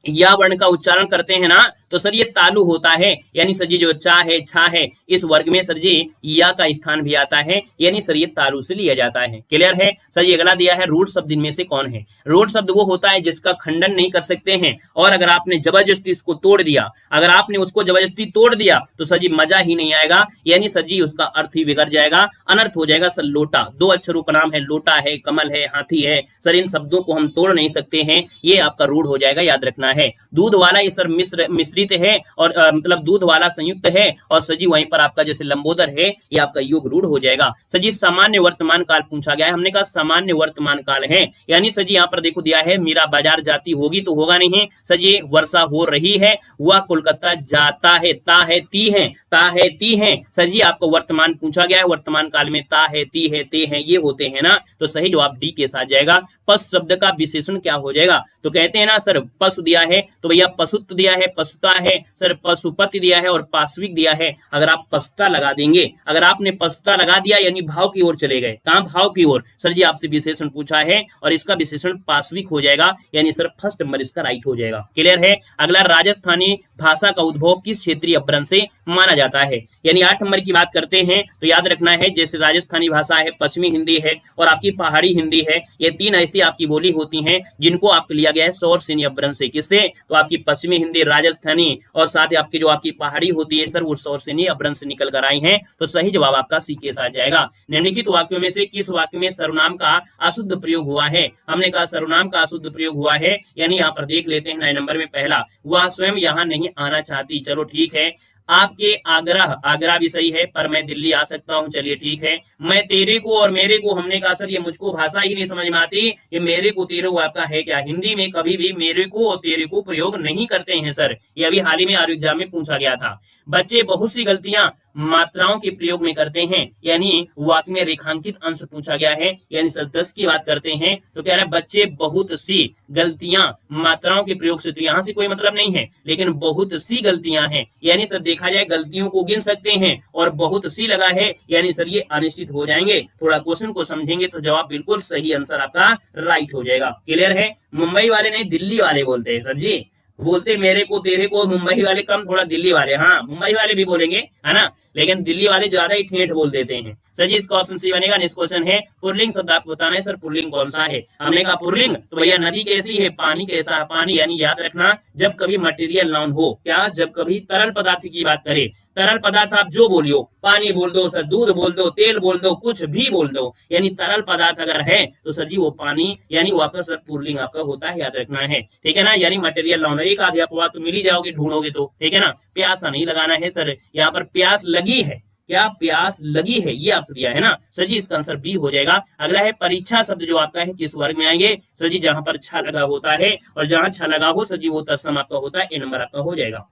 या वर्ण का उच्चारण करते हैं ना, तो सर ये तालु होता है, यानी सर जी जो चा है, छा है, इस वर्ग में सर जी या का स्थान भी आता है, यानी सर ये तालु से लिया जाता है। क्लियर है? सर ये अगला दिया है रूढ़ शब्द इनमें से कौन है? रूढ़ शब्द वो होता है जिसका खंडन नहीं कर सकते हैं, और अगर आपने जबरदस्ती इसको तोड़ दिया, अगर आपने उसको जबरदस्ती तोड़ दिया तो सर जी मजा ही नहीं आएगा, यानी सर जी उसका अर्थ ही बिगड़ जाएगा, अनर्थ हो जाएगा। सर लोटा, दो अक्षरों का नाम है, लोटा है, कमल है, हाथी है, सर इन शब्दों को हम तोड़ नहीं सकते हैं, ये आपका रूढ़ हो जाएगा, याद रखना है। दूध वाला ये सर मिश्रित है, और मतलब दूध वाला संयुक्त है, और सर जी वहीं पर आपका जैसे लंबोदर है, ये आपका योग रूढ़ हो जाएगा। सर जी सामान्य वर्तमान काल पूछा गया है, हमने कहा सामान्य वर्तमान काल है, यानी सर जी यहाँ पर देखो दिया है मीरा बाजार जाती होगी, तो होगा नहीं। सर जी वर्षा हो रही है, वह कोलकाता जाता है, ता है ती है, ता है ती है। सर जी आपको वर्तमान पूछा गया है, वर्तमान काल में ता है, ती है, ते है, ये होते हैं ना, तो सही जवाब डी के साथ जाएगा। पशु शब्द का विशेषण क्या हो जाएगा? तो कहते हैं ना सर पशु दिया है तो भैया पशुत्व दिया है, पशुता है, सर पशुपति दिया है और पाश्विक दिया है। अगर आप पशुता लगा देंगे, अगर आपने पशुता लगा दिया यानी भाव की ओर चले गए। कहां? भाव की ओर। सर जी आपसे विशेषण पूछा है और इसका विशेषण पाश्विक हो जाएगा, यानी सर फर्स्ट नंबर इसका राइट हो जाएगा। क्लियर है? अगला, राजस्थानी भाषा का उद्भव किस क्षेत्रीय अपभ्रंश से माना जाता है? यानी 8 नंबर की बात करते हैं तो याद रखना है, जैसे राजस्थानी भाषा है, पश्चिमी हिंदी है और आपकी पहाड़ी हिंदी है, ये 3 ऐसी आपकी बोली होती हैं जिनको आपको लिया गया है सौरसेनी अपभ्रंश से। किससे? तो आपकी पश्चिमी हिंदी, राजस्थानी और साथ ही आपकी जो आपकी पहाड़ी होती है सर वो सौरसेनी अपभ्रंश से निकल कर आई है। तो सही जवाब आपका सी के साथ जाएगा। निम्नलिखित वाक्यों में से किस वाक्य में सर्वनाम का अशुद्ध प्रयोग हुआ है? हमने कहा सर्वनाम का अशुद्ध प्रयोग हुआ है, यानी यहाँ पर देख लेते हैं 9 नंबर में पहला, वह स्वयं यहाँ नहीं आना चाहती। चलो ठीक है। आपके आगरा भी सही है, पर मैं दिल्ली आ सकता हूँ। चलिए ठीक है। मैं तेरे को और मेरे को, हमने कहा सर ये मुझको भाषा ही नहीं समझ में आती, ये मेरे को तेरे को आपका है क्या? हिंदी में कभी भी मेरे को और तेरे को प्रयोग नहीं करते हैं सर। ये अभी हाल ही में आरोग्य एग्जाम में पूछा गया था। बच्चे बहुत सी गलतियां मात्राओं के प्रयोग में करते हैं, यानी वाक्य में रेखांकित अंश पूछा गया है, यानी सर 10 की बात करते हैं तो कह रहा है बच्चे बहुत सी गलतियां मात्राओं के प्रयोग से, तो यहाँ से कोई मतलब नहीं है, लेकिन बहुत सी गलतियां हैं, यानी सर देखा जाए गलतियों को गिन सकते हैं और बहुत सी लगा है, यानी सर ये अनिश्चित हो जाएंगे। थोड़ा क्वेश्चन को समझेंगे तो जवाब बिल्कुल सही आंसर आपका राइट हो जाएगा। क्लियर है? मुंबई वाले नहीं दिल्ली वाले बोलते हैं सर जी, बोलते मेरे को तेरे को मुंबई वाले कम, थोड़ा दिल्ली वाले, हाँ मुंबई वाले भी बोलेंगे है ना, लेकिन दिल्ली वाले ज्यादा ही ठेठ बोल देते हैं। सर जी इसका ऑप्शन सी बनेगा। नेक्स्ट क्वेश्चन है, पुल्लिंग शब्द आपको बताना है सर, पुल्लिंग कौन सा है? हमने कहा पुल्लिंग, तो भैया नदी कैसी है, पानी कैसा है? पानी, यानी याद रखना जब कभी मटेरियल नाउन हो, क्या जब कभी तरल पदार्थ की बात करें, तरल पदार्थ आप जो बोलियो, पानी बोल दो सर, दूध बोल दो, तेल बोल दो, कुछ भी बोल दो, यानी तरल पदार्थ अगर है तो सर जी वो पानी, यानी वो आपका सर पुल्लिंग आपका होता है, याद रखना है। ठीक है ना, यानी मटेरियल नाउन। एक आधी अपवाद तो मिल ही जाओगे ढूंढोगे तो, ठीक है ना। प्यासा नहीं लगाना है सर, यहाँ पर प्यास लगी है, क्या प्यास लगी है, ये आपसे दिया है ना सर जी, इसका आंसर बी हो जाएगा। अगला है परीक्षा शब्द जो आपका है किस वर्ग में आएंगे? सर जी जहां पर छा लगा होता है, और जहां छा लगा हो सर जी वो तत्सम आपका होता है, ए नंबर आपका हो जाएगा।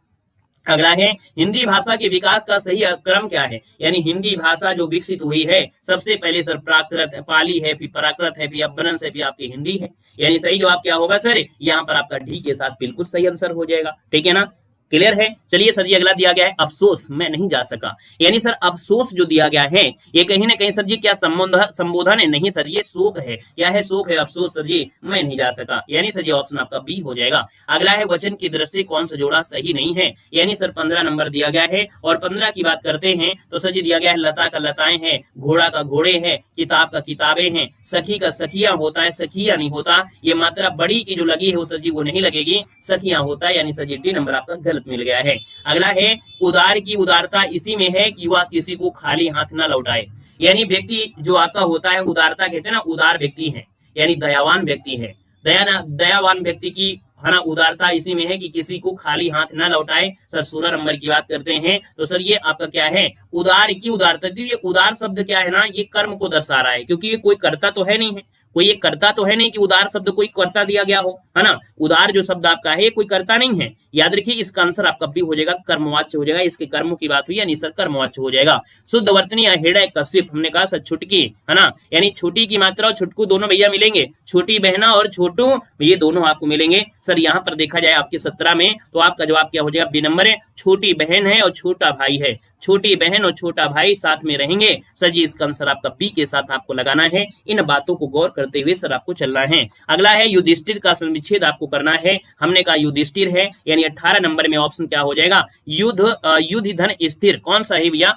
अगला है हिंदी भाषा के विकास का सही क्रम क्या है? यानी हिंदी भाषा जो विकसित हुई है सबसे पहले सर प्राकृत पाली है, फिर प्राकृत है, फिर अपभ्रंश है, फिर आपकी हिंदी है, यानी सही जवाब क्या होगा सर? यहाँ पर आपका डी के साथ बिल्कुल सही आंसर हो जाएगा। ठीक है ना, क्लियर है? चलिए सर जी अगला दिया गया है अफसोस, मैं नहीं जा सका, यानी सर अफसोस जो दिया गया है ये कहीं ना कहीं सर जी क्या संबोधन है? नहीं सर, ये शोक है। क्या है? शोक है। अफसोस सर जी मैं नहीं जा सका, यानी सर ये ऑप्शन आपका बी हो जाएगा। अगला है वचन की दृष्टि से कौन सा जोड़ा सही नहीं है? यानी सर 15 नंबर दिया गया है, और 15 की बात करते हैं तो सर जी दिया गया है लता का लताएं हैं, घोड़ा का घोड़े हैं, किताब का किताबें हैं, सखी का सखिया होता है, सखिया नहीं होता। ये मात्रा बड़ी की जो लगी है वो सर जी वो नहीं लगेगी, सखिया होता है, यानी सर जी डी नंबर आपका गलत मिल गया है। अगला है उदार की उदारता इसी में है कि वह किसी को खाली हाथ न लौटाए, यानी व्यक्ति जो आपका होता है उदारता कहते हैं ना, उदार व्यक्ति है यानी दयावान व्यक्ति है, दयावान व्यक्ति की है ना उदारता इसी में है कि किसी को खाली हाथ न लौटाए। सर 16 नंबर की बात करते हैं तो सर ये आपका क्या है? उदार की उदारता। ये उदार शब्द क्या है ना, ये कर्म को दर्शा रहा है, क्योंकि ये कोई कर्ता तो है नहीं है, कोई एक कर्ता तो है नहीं कि उदार शब्द कोई कर्ता दिया गया हो, है ना। उदार जो शब्द आपका है कोई कर्ता नहीं है, याद रखिए इसका आंसर आपका भी हो जाएगा, कर्मवाच्य हो जाएगा, इसके कर्मों की बात हुई यानी सर कर्मवाच्य हो जाएगा। शुद्ध वर्तनी या हृदय कश्यप, हमने कहा सर छुटकी, है ना, यानी छोटी की मात्रा और छुटकू दोनों भैया मिलेंगे, छोटी बहना और छोटू ये दोनों आपको मिलेंगे। सर यहाँ पर देखा जाए आपके 17 में तो आपका जवाब क्या हो जाएगा? बी नंबर है, छोटी बहन है और छोटा भाई है, छोटी बहन और छोटा भाई साथ में रहेंगे। सर जी इसका आंसर आपका बी के साथ आपको लगाना है, इन बातों को गौर करते हुए सर आपको चलना है। अगला है युधिष्ठिर का संविच्छेद आपको करना है, हमने कहा युधिष्ठिर है, यानी 18 नंबर में ऑप्शन क्या हो जाएगा? युद्ध धन स्थिर, कौन सा है भैया?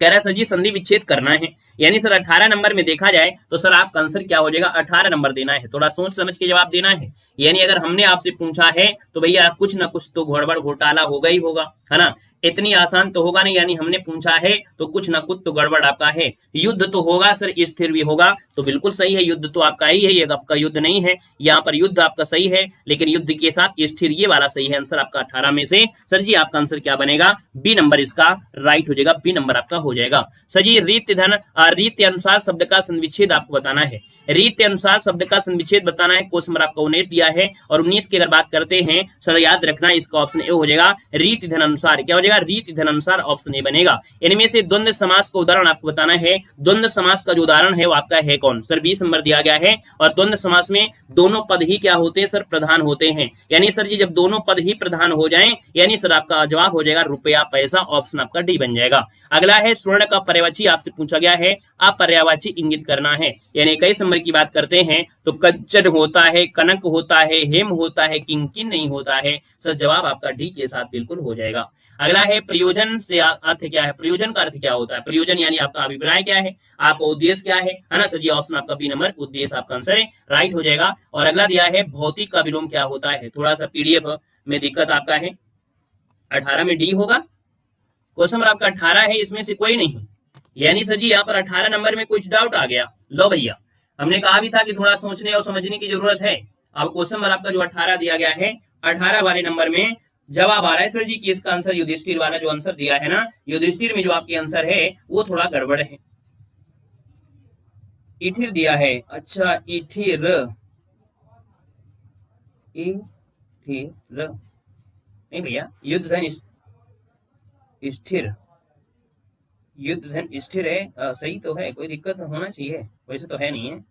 कह रहा है सर जी संधि विच्छेद करना है, यानी सर 18 नंबर में देखा जाए तो सर आपका आंसर क्या हो जाएगा? 18 नंबर देना है, थोड़ा सोच समझ के जवाब देना है। यानी अगर हमने आपसे पूछा है तो भैया कुछ ना कुछ तो गड़बड़ घोटाला होगा ही होगा, है ना, इतनी आसान तो होगा नहीं, यानी हमने पूछा है तो कुछ ना कुछ तो गड़बड़ आपका है। युद्ध तो होगा सर, स्थिर भी होगा, तो बिल्कुल सही है, युद्ध तो आपका ही है, ये आपका युद्ध नहीं है, यहाँ पर युद्ध आपका सही है, लेकिन युद्ध के साथ स्थिर ये वाला सही है। आंसर आपका 18 में से सर जी आपका आंसर क्या बनेगा? बी नंबर इसका राइट हो जाएगा, बी नंबर आपका हो जाएगा। सर जी रीत्य अनुसार शब्द का संविच्छेद आपको बताना है, रीत अनुसार शब्द का संविच्छेद बताना है। क्वेश्चन नंबर आपका 19 दिया है और 19 की अगर बात करते हैं सर याद रखना इसका ऑप्शन ए हो जाएगा रीत धन अनुसार। क्या हो जाएगा? रीत धन अनुसार ऑप्शन ए बनेगा। इनमें से द्वंद्व समास का उदाहरण आपको बताना है। द्वंद्व समास का जो उदाहरण है वो आपका है कौन? सर 20 नंबर दिया गया है। और द्वंद्व समास में दोनों पद ही क्या होते हैं सर? प्रधान होते हैं। यानी सर जी जब दोनों पद ही प्रधान हो जाएं यानी सर आपका जवाब हो जाएगा रुपया पैसा, ऑप्शन आपका डी बन जाएगा। अगला है स्वर्ण का पर्यायवाची आपसे पूछा गया है, अपर्यायवाची इंगित करना है। यानी 21 नंबर की बात करते हैं तो कच्चर होता है, कनक होता है, हेम होता है, किंकिन नहीं होता है। सर जवाब आपका डी के साथ बिल्कुल हो जाएगा। अगला है प्रयोजन से अर्थ क्या है? प्रयोजन का अर्थ क्या होता है? प्रयोजन यानी आपका अभिप्राय क्या है, आपका उद्देश्य क्या है ना सर? ये ऑप्शन आपका बी नंबर उद्देश्य आपका आंसर है, राइट हो जाएगा। और अगला दिया है भौतिक का विलोम क्या होता है? थोड़ा सा पीडीएफ में दिक्कत आपका है, 18 में डी होगा। क्वेश्चन नंबर आपका 18 है, इसमें से कोई नहीं। यानी सर जी यहाँ पर 18 नंबर में कुछ डाउट आ गया। लो भैया, हमने कहा भी था कि थोड़ा सोचने और समझने की जरूरत है। अब क्वेश्चन नंबर आपका जो 18 दिया गया है, 18 वाले नंबर में जवाब आ रहा है सर जी कि इसका आंसर युधिष्ठिर वाला जो आंसर दिया है ना, युधिष्ठिर में जो आपके आंसर है वो थोड़ा गड़बड़ है। इथिर दिया है, अच्छा इथिर, नहीं भैया, युद्ध धन स्थिर, युद्ध धन स्थिर है। सही तो है, कोई दिक्कत होना चाहिए, वैसे तो है नहीं है।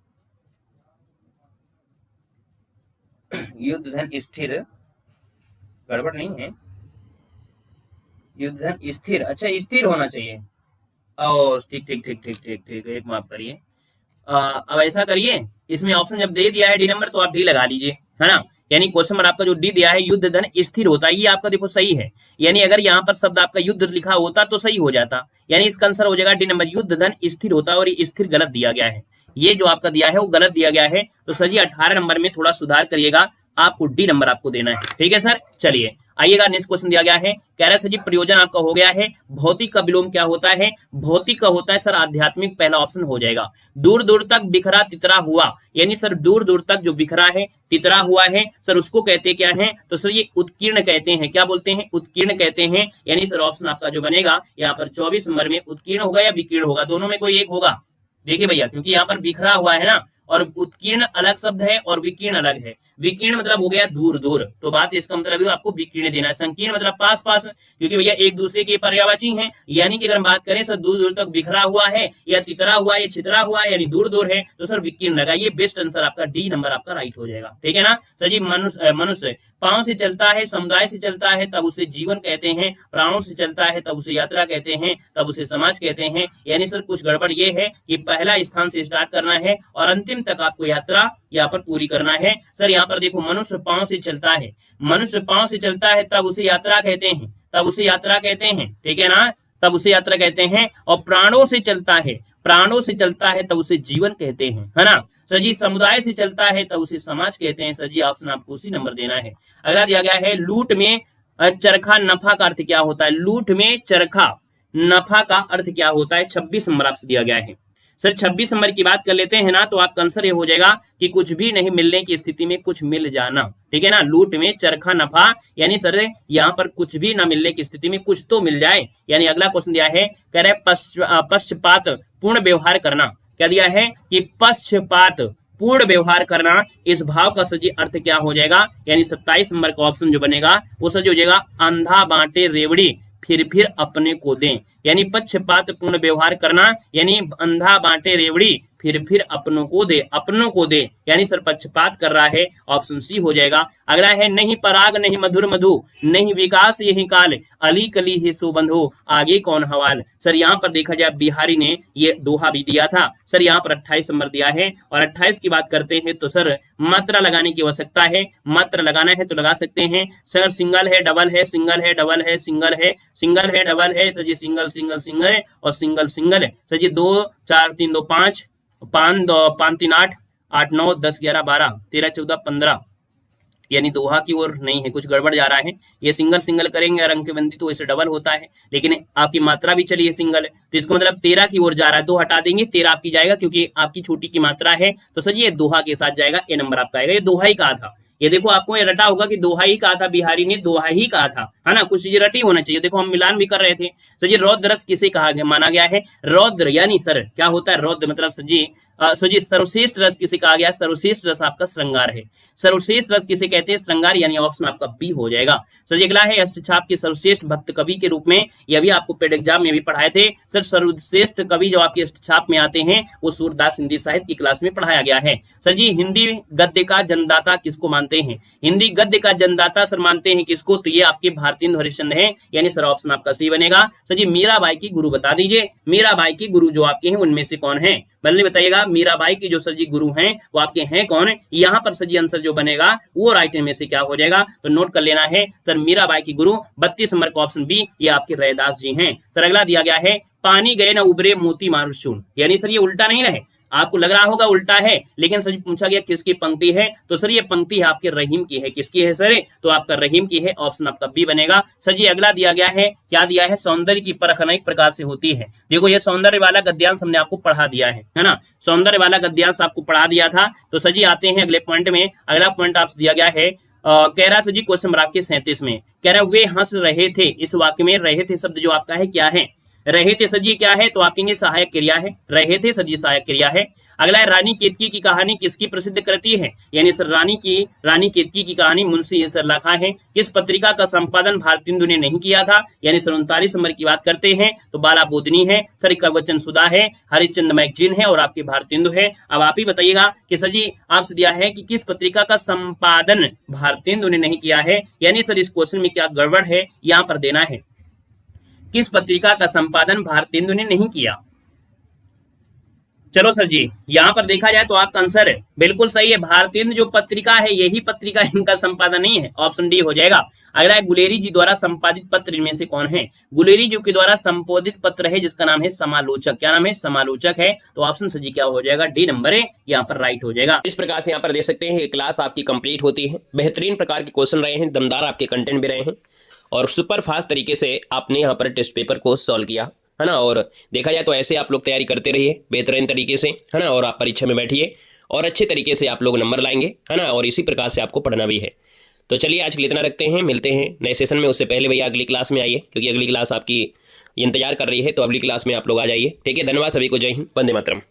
युद्ध धन स्थिर, गड़बड़ नहीं है। युद्ध धन स्थिर, अच्छा स्थिर होना चाहिए। और ठीक ठीक ठीक ठीक ठीक ठीक, एक माफ करिए। अब ऐसा करिए, इसमें ऑप्शन जब दे दिया है डी नंबर तो आप डी लगा लीजिए, है ना। यानी क्वेश्चन नंबर आपका जो डी दिया है युद्ध धन स्थिर होता है, ये आपका देखो सही है। यानी अगर यहाँ पर शब्द आपका युद्ध लिखा होता तो सही हो जाता। यानी इसका आंसर हो जाएगा डी नंबर, युद्ध धन स्थिर होता है। और ये स्थिर गलत दिया गया है, ये जो आपका दिया है वो गलत दिया गया है। तो सर जी 18 नंबर में थोड़ा सुधार करिएगा, आपको डी नंबर आपको देना है, ठीक है सर। चलिए आइएगा, नेक्स्ट क्वेश्चन दिया गया है, कह रहा है सर जी प्रयोजन आपका हो गया है। भौतिक का विलोम क्या होता है? भौतिक का होता है सर आध्यात्मिक, पहला ऑप्शन हो जाएगा। दूर दूर तक बिखरा तितरा हुआ, यानी सर दूर दूर तक जो बिखरा है तितरा हुआ है सर उसको कहते क्या है? तो सर ये उत्कीर्ण कहते हैं। क्या बोलते हैं? उत्कीर्ण कहते हैं। यानी सर ऑप्शन आपका जो बनेगा यहाँ पर 24 नंबर में उत्कीर्ण होगा या विकीर्ण होगा, दोनों में कोई एक होगा। देखिए भैया, क्योंकि यहाँ पर बिखरा हुआ है ना, और उत्कीर्ण अलग शब्द है और विकीर्ण अलग है। विकीर्ण मतलब हो गया दूर दूर, तो बात इसका मतलब आपको विकीर्ण देना है। संकीर्ण मतलब पास पास, क्योंकि भैया एक दूसरे के पर्यायवाची हैं। यानी कि अगर बात करें सर दूर दूर तक बिखरा हुआ है या तितरा हुआ है या छितरा हुआ है यानी दूर दूर है, तो सर विकीर्ण लगाइए। बेस्ट आंसर आपका डी नंबर आपका राइट हो जाएगा, ठीक है ना सर जी। मनुष्य पांव से चलता है, समुदाय से चलता है, तब उसे जीवन कहते हैं। प्राणों से चलता है तब उसे यात्रा कहते हैं, तब उसे समाज कहते हैं। यानी सर कुछ गड़बड़ ये है कि पहला स्थान से स्टार्ट करना है और अंतिम तक आपको यात्रा यहाँ पर पूरी करना है। सर यहाँ पर देखो, मनुष्य पांव से चलता है, मनुष्य पांव से चलता है तब उसे यात्रा कहते हैं, तब उसे यात्रा कहते हैं, ठीक है ना, तब उसे यात्रा कहते हैं। और प्राणों से चलता है, प्राणों से चलता है तब उसे जीवन कहते हैं, है ना सर जी। समुदाय से चलता है तब उसे समाज कहते हैं। सर जी ऑप्शन आपको उसी नंबर देना है। अगला दिया गया है, लूट में चरखा नफा का अर्थ क्या होता है? लूट में चरखा नफा का अर्थ क्या होता है? 26 नंबर आपसे दिया गया है। सर 26 नंबर की बात कर लेते हैं ना, तो आपका आंसर ये हो जाएगा कि कुछ भी नहीं मिलने की स्थिति में कुछ मिल जाना, ठीक है ना। लूट में चरखा नफा, यानी सर यहाँ पर कुछ भी ना मिलने की स्थिति में कुछ तो मिल जाए। यानी अगला क्वेश्चन दिया है, कह रहे पक्षपात पूर्ण व्यवहार करना। क्या दिया है कि पक्षपात पूर्ण व्यवहार करना, इस भाव का सजी अर्थ क्या हो जाएगा? यानी 27 नंबर का ऑप्शन जो बनेगा वो सजी हो जाएगा, अंधा बांटे रेवड़ी फिर अपने को दें। यानी पक्षपात पूर्ण व्यवहार करना, यानी अंधा बांटे रेवड़ी फिर अपनों को दे, अपनों को दे। यानी सर पक्षपात कर रहा है, ऑप्शन सी हो जाएगा। अगला है, नहीं पराग नहीं मधुर मधु, नहीं विकास यही काल, अली कली है सो बंधो, आगे कौन हवाल। सर यहाँ पर देखा जाए बिहारी ने ये दोहा भी दिया था। सर यहाँ पर 28 नंबर दिया है, और 28 की बात करते हैं तो सर मात्रा लगाने की आवश्यकता है। मात्रा लगाना है तो लगा सकते हैं सर। सिंगल है, डबल है, सिंगल है, डबल है, सिंगल है, सिंगल है, डबल है। सर जी सिंगल सिंगल सिंगल है और सिंगल सिंगल है। सर जी 2 4 3 2 5 5 2 5 3 8 8 9 10 11 12 13 14 15, यानी दोहा की ओर नहीं है, कुछ गड़बड़ जा रहा है। ये सिंगल सिंगल करेंगे और अंकबंदी तो इसे डबल होता है, लेकिन आपकी मात्रा भी चलिए सिंगल है, तो इसका मतलब 13 की ओर जा रहा है। 2 हटा देंगे, 13 आपकी जाएगा, क्योंकि आपकी छोटी की मात्रा है। तो सर ये दोहा के साथ जाएगा, ए नंबर आपका आएगा। ये दोहा ही कहा था, ये देखो आपको ये रटा होगा कि दोहा ही कहा था, बिहारी ने दोहा ही कहा था, है ना। कुछ चीजें रटी होना चाहिए। देखो हम मिलान भी कर रहे थे। सर जी रौद्र रस किसे कहा गया, माना गया है? रौद्र यानी सर क्या होता है? रौद्र मतलब सर जी सो जी सर्वश्रेष्ठ रस किसे कहा गया? सर्वश्रेष्ठ रस आपका श्रृंगार है। सर्वश्रेष्ठ रस किसे कहते हैं? श्रृंगार, यानी ऑप्शन आपका बी हो जाएगा। सर जी अगला है अष्टछाप के सर्वश्रेष्ठ भक्त कवि के रूप में, यह भी आपको पेड एग्जाम में भी पढ़ाए थे सर। सर्वश्रेष्ठ कवि जो आपके अष्टछाप में आते हैं वो सूरदास हिंदी साहित्य की क्लास में पढ़ाया गया है। सर जी हिंदी गद्य का जन्मदाता किसको मानते हैं? हिंदी गद्य का जन्मदाता सर मानते हैं किसको? तो ये आपके भारतेंदु हरिश्चंद्र है, यानी सर ऑप्शन आपका सी बनेगा। सर जी मीराबाई की गुरु बता दीजिए, मीराबाई की गुरु जो आपके हैं उनमें से कौन है? बल्ले बताइएगा मीराबाई के जो सर जी गुरु हैं वो आपके हैं कौन? यहाँ पर सर जी आंसर जो बनेगा वो राइट में से क्या हो जाएगा? तो नोट कर लेना है सर, मीराबाई की गुरु 32 नंबर का ऑप्शन बी, ये आपके रैदास जी हैं। सर अगला दिया गया है पानी गए न उबरे मोती मारू चून, यानी सर ये उल्टा नहीं रहे, आपको लग रहा होगा उल्टा है, लेकिन सर पूछा गया किसकी पंक्ति है? तो सर ये पंक्ति है आपके रहीम की है। किसकी है सर? तो आपका रहीम की है, ऑप्शन आपका बी बनेगा। सर जी अगला दिया गया है, क्या दिया है? सौंदर्य की परख अनेक प्रकार से होती है। देखो ये सौंदर्य वाला गद्यांश हमने आपको पढ़ा दिया है ना, सौंदर्य वाला गद्यांश आपको पढ़ा दिया था। तो सर जी आते हैं अगले पॉइंट में। अगला पॉइंट आपसे दिया गया है कह रहा सर जी क्वेश्चन नंबर आपके 37 में कह रहा है वे हंस रहे थे, इस वाक्य में रहे थे शब्द जो आपका है क्या है? रहे थे सर जी क्या है? तो आप कहेंगे सहायक क्रिया है, रहे थे सर जी सहायक क्रिया है। अगला है रानी केतकी की कहानी किसकी प्रसिद्ध कृति है? यानी सर रानी केतकी की कहानी मुंशी सर लिखा है। किस पत्रिका का संपादन भारतेंदु ने नहीं किया था? यानी सर 39 नंबर की बात करते हैं तो बाला बोधनी है, सर का वचन सुधा है, हरिश्चंद्र मैगजीन है और आपके भारतेंदु है। अब आप ही बताइएगा कि सर जी आपसे दिया है कि किस पत्रिका का संपादन भारतेंदु ने नहीं किया है, यानी सर इस क्वेश्चन में क्या गड़बड़ है यहाँ पर देना है। किस पत्रिका का संपादन भारतेंदु ने नहीं किया? चलो सर जी यहाँ पर देखा जाए तो आपका आंसर है बिल्कुल सही है, भारतेंदु जो पत्रिका है यही पत्रिका इनका संपादन नहीं है, ऑप्शन डी हो जाएगा। अगला है गुलेरी जी द्वारा संपादित पत्र इनमें से कौन है? गुलेरी जी के द्वारा संपादित पत्र है जिसका नाम है समालोचक। क्या नाम है? समालोचक है। तो ऑप्शन सर जी क्या हो जाएगा? डी नंबर है, यहाँ पर राइट हो जाएगा। इस प्रकार से यहाँ पर देख सकते हैं क्लास आपकी कंप्लीट होती है। बेहतरीन प्रकार के क्वेश्चन रहे हैं, दमदार आपके कंटेंट भी रहे हैं और सुपर फास्ट तरीके से आपने यहाँ पर टेस्ट पेपर को सॉल्व किया है ना। और देखा जाए तो ऐसे आप लोग तैयारी करते रहिए बेहतरीन तरीके से है ना, और आप परीक्षा में बैठिए और अच्छे तरीके से आप लोग नंबर लाएंगे है ना, और इसी प्रकार से आपको पढ़ना भी है। तो चलिए आज के लिए इतना रखते हैं, मिलते हैं नए सेशन में। उससे पहले भैया अगली क्लास में आइए क्योंकि अगली क्लास आपकी इंतजार कर रही है, तो अगली क्लास में आप लोग आ जाइए। ठीक है, धन्यवाद सभी को, जय हिंद, वंदे मातरम।